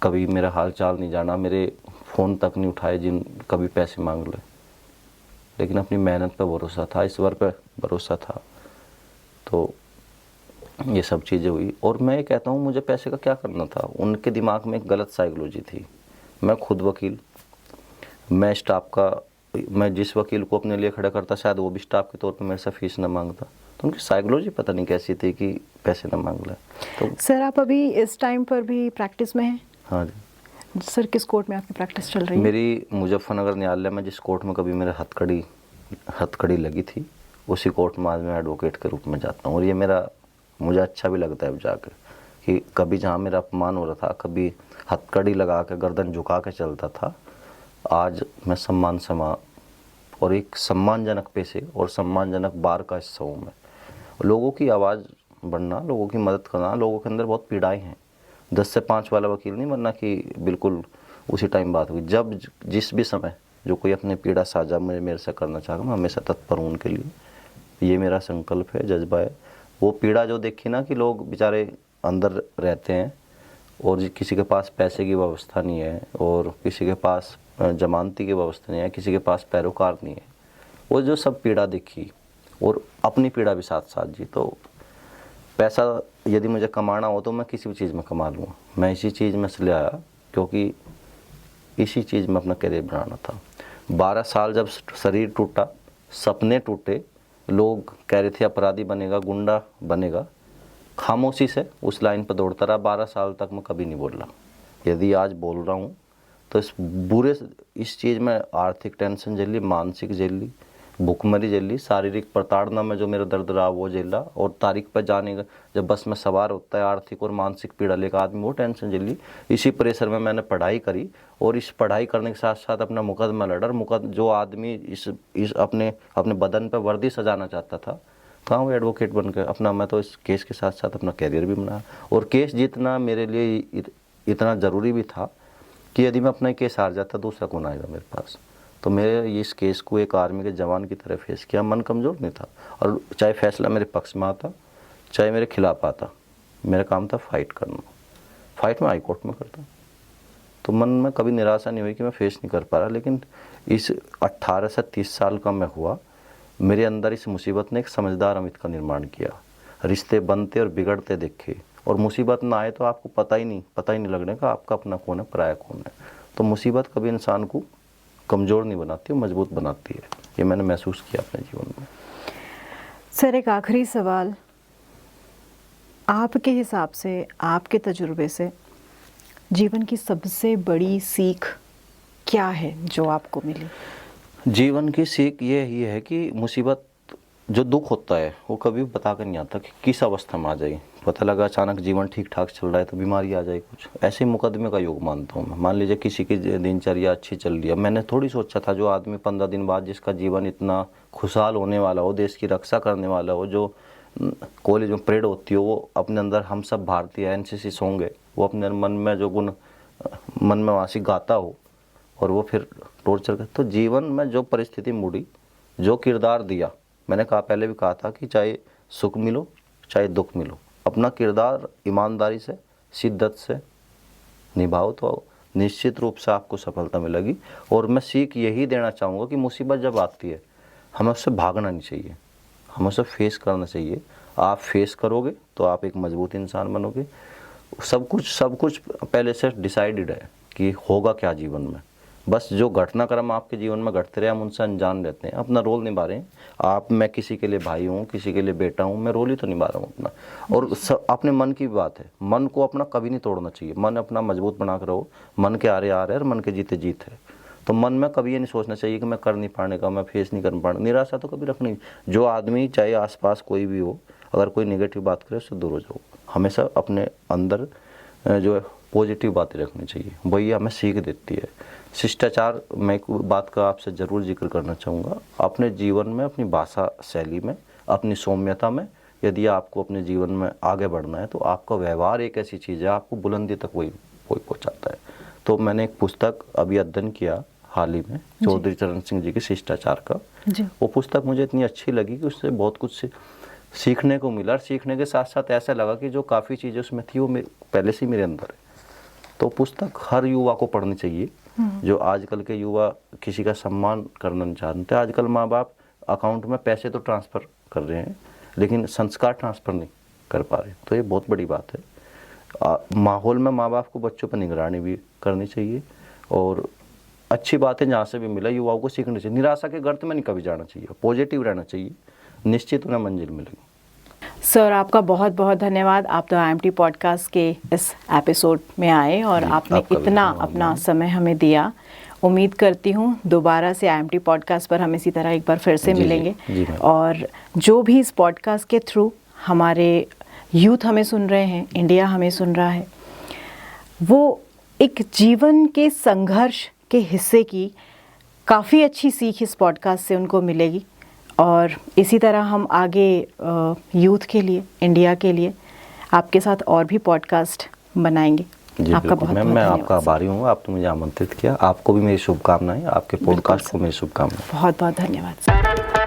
कभी मेरा हाल चाल नहीं जाना, मेरे फ़ोन तक नहीं उठाए, जिन कभी पैसे मांग ले, लेकिन अपनी मेहनत पर भरोसा था, ईश्वर पर भरोसा था। तो ये सब चीज़ें हुई। और मैं ये कहता हूँ, मुझे पैसे का क्या करना था? उनके दिमाग में एक गलत साइकोलॉजी थी। मैं खुद वकील, मैं स्टाफ का, मैं जिस वकील को अपने लिए खड़ा करता शायद वो भी स्टाफ के तौर पे मेरे से फीस न मांगता। तो उनकी साइकोलॉजी पता नहीं कैसी थी कि पैसे न मांग ले। तो सर, आप अभी इस टाइम पर भी प्रैक्टिस में हैं? हाँ जी। सर, किस कोर्ट में आपकी प्रैक्टिस चल रही है? मेरी मुजफ्फरनगर न्यायालय में, जिस कोर्ट में कभी मेरे हथकड़ी लगी थी, उसी कोर्ट में आज मैं एडवोकेट के रूप में जाता हूँ। और ये मुझे अच्छा भी लगता है अब जाकर कि कभी जहाँ मेरा अपमान हो रहा था, कभी हथकड़ी लगा के गर्दन झुका के चलता था, आज मैं सम्मान समा और एक सम्मानजनक पेशे और सम्मानजनक बार का हिस्सा हूँ मैं। लोगों की आवाज़ बढ़ना, लोगों की मदद करना, लोगों के अंदर बहुत पीड़ाएं हैं। 10 से 5 वाला वकील नहीं बनना कि बिल्कुल उसी टाइम बात हुई। जब जिस भी समय जो कोई अपनी पीड़ा साझा मेरे से करना चाहेगा, मैं हमेशा तत्पर हूँ उनके लिए। ये मेरा संकल्प है, जज्बा है। वो पीड़ा जो देखी ना कि लोग बेचारे अंदर रहते हैं और किसी के पास पैसे की व्यवस्था नहीं है और किसी के पास जमानती की व्यवस्था नहीं है, किसी के पास पैरोकार नहीं है, वो जो सब पीड़ा देखी और अपनी पीड़ा भी साथ साथ जी। तो पैसा यदि मुझे कमाना हो तो मैं किसी भी चीज़ में कमा लूँगा। मैं इसी चीज़ में से ले आया क्योंकि इसी चीज़ में अपना करियर बनाना था। 12 साल जब शरीर टूटा, सपने टूटे, लोग कह रहे थे अपराधी बनेगा, गुंडा बनेगा, खामोशी से उस लाइन पर दौड़ता रहा। 12 साल तक मैं कभी नहीं बोला। यदि आज बोल रहा हूँ तो इस चीज़ में आर्थिक टेंशन झेली, मानसिक झेली, भूखमरी झेली, शारीरिक प्रताड़ना में जो मेरा दर्द रहा वो झेला, और तारीख पर जाने का जब बस में सवार होता है आर्थिक और मानसिक पीड़ा लेकर आदमी, वो टेंशन झेली। इसी प्रेशर में मैंने पढ़ाई करी और इस पढ़ाई करने के साथ साथ अपना मुकदमा लड़ा। जो आदमी इस अपने बदन पर वर्दी सजाना चाहता था, कहाँ वो एडवोकेट बन के अपना, मैं तो इस केस के साथ साथ अपना कैरियर भी बनाया। और केस जीतना मेरे लिए इतना ज़रूरी भी था कि यदि मैं अपना केस हार जाता दूसरा कौन आएगा मेरे पास। तो मेरे इस केस को एक आर्मी के जवान की तरह फेस किया। मन कमज़ोर नहीं था, और चाहे फैसला मेरे पक्ष में आता चाहे मेरे खिलाफ आता, मेरा काम था फाइट करना। फाइट में हाई कोर्ट में करता। तो मन में कभी निराशा नहीं हुई कि मैं फेस नहीं कर पा रहा। लेकिन इस 18 से 30 साल का मैं हुआ, मेरे अंदर इस मुसीबत ने एक समझदार अमित का निर्माण किया। रिश्ते बनते और बिगड़ते देखे, और मुसीबत ना आए तो आपको पता ही नहीं लगने का आपका अपना कौन है, पराया कौन है। तो मुसीबत कभी इंसान को कमज़ोर नहीं बनाती, मजबूत बनाती है। ये मैंने महसूस किया अपने जीवन में। सर, एक आखिरी सवाल, आपके हिसाब से, आपके तजुर्बे से जीवन की सबसे बड़ी सीख क्या है जो आपको मिली? जीवन की सीख ये ही है कि मुसीबत, जो दुख होता है वो कभी बता कर नहीं आता कि किस अवस्था में आ जाए, पता लगा अचानक जीवन ठीक ठाक चल रहा है तो बीमारी आ जाए कुछ, ऐसे मुकदमे का योग मानता हूँ मैं। मान लीजिए किसी की दिनचर्या अच्छी चल रही है, मैंने थोड़ी सोचा था जो आदमी 15 दिन बाद जिसका जीवन इतना खुशहाल होने वाला हो, देश की रक्षा करने वाला हो, जो कॉलेज में परेड होती हो, वो अपने अंदर हम सब भारतीय एनसीसी होंगे, वो अपने मन में जो गुण मन में वासी गाता हो और वो फिर टॉर्चर कर, तो जीवन में जो परिस्थिति मुड़ी, जो किरदार दिया, मैंने कहा पहले भी कहा था कि चाहे सुख मिलो चाहे दुख मिलो, अपना किरदार ईमानदारी से शिद्दत से निभाओ तो निश्चित रूप से आपको सफलता मिलेगी। और मैं सीख यही देना चाहूँगा कि मुसीबत जब आती है हमें उससे भागना नहीं चाहिए, हमें उसे फेस करना चाहिए। आप फेस करोगे तो आप एक मजबूत इंसान बनोगे। सब कुछ पहले से डिसाइडेड है कि होगा क्या जीवन में, बस जो घटनाक्रम आपके जीवन में घटते रहे हम उनसे अनजान रहते हैं, अपना रोल निभा रहे हैं। मैं किसी के लिए भाई हूँ, किसी के लिए बेटा हूँ, मैं रोल ही तो निभा रहा हूँ अपना। और अपने मन की बात है, मन को अपना कभी नहीं तोड़ना चाहिए, मन अपना मजबूत बना कर रहो। मन के आरे आ रहे और मन के जीते जीत है, तो मन में कभी ये नहीं सोचना चाहिए कि मैं कर नहीं पाने का, मैं फेस नहीं कर पाने, निराशा तो कभी रखनी। जो आदमी चाहे आसपास कोई भी हो, अगर कोई नेगेटिव बात करे उससे दूर हो जाओ। हमेशा अपने अंदर जो है पॉजिटिव बातें रखनी चाहिए, वही हमें सीख देती है। शिष्टाचार, मैं एक बात का आपसे ज़रूर जिक्र करना चाहूँगा, अपने जीवन में अपनी भाषा शैली में, अपनी सौम्यता में, यदि आपको अपने जीवन में आगे बढ़ना है तो आपका व्यवहार एक ऐसी चीज़ है, आपको बुलंदी तक वही पहुँचाता है। तो मैंने एक पुस्तक अभी अध्ययन किया हाल ही में, चौधरी चरण सिंह जी की शिष्टाचार का। वो पुस्तक मुझे इतनी अच्छी लगी कि उससे बहुत कुछ सीखने को मिला, और सीखने के साथ साथ ऐसा लगा कि जो काफ़ी चीज़ें उसमें थी वो पहले से मेरे अंदर है। तो पुस्तक हर युवा को पढ़नी चाहिए। जो आजकल के युवा किसी का सम्मान करना नहीं जानते। आजकल माँ बाप अकाउंट में पैसे तो ट्रांसफ़र कर रहे हैं लेकिन संस्कार ट्रांसफ़र नहीं कर पा रहे, तो ये बहुत बड़ी बात है। माहौल में माँ बाप को बच्चों पर निगरानी भी करनी चाहिए, और अच्छी बातें जहाँ से भी मिला युवाओं को सीखनी चाहिए। निराशा के गर्त में नहीं कभी जाना चाहिए, पॉजिटिव रहना चाहिए, निश्चित उन्हें मंजिल मिलेगी। सर आपका बहुत बहुत धन्यवाद, आप तो IMT पॉडकास्ट के इस एपिसोड में आए और आपने इतना अपना समय हमें दिया। उम्मीद करती हूँ दोबारा से IMT पॉडकास्ट पर हम इसी तरह एक बार फिर से मिलेंगे। और जो भी इस पॉडकास्ट के थ्रू हमारे यूथ हमें सुन रहे हैं, इंडिया हमें सुन रहा है, वो एक जीवन के संघर्ष के हिस्से की काफ़ी अच्छी सीख इस पॉडकास्ट से उनको मिलेगी। और इसी तरह हम आगे यूथ के लिए, इंडिया के लिए आपके साथ और भी पॉडकास्ट बनाएंगे। आपका बहुत बहुत मैं आपका आभारी हूँ, आप तो मुझे आमंत्रित किया। आपको भी मेरी शुभकामनाएं, आपके पॉडकास्ट को मेरी शुभकामनाएं। बहुत बहुत धन्यवाद सर।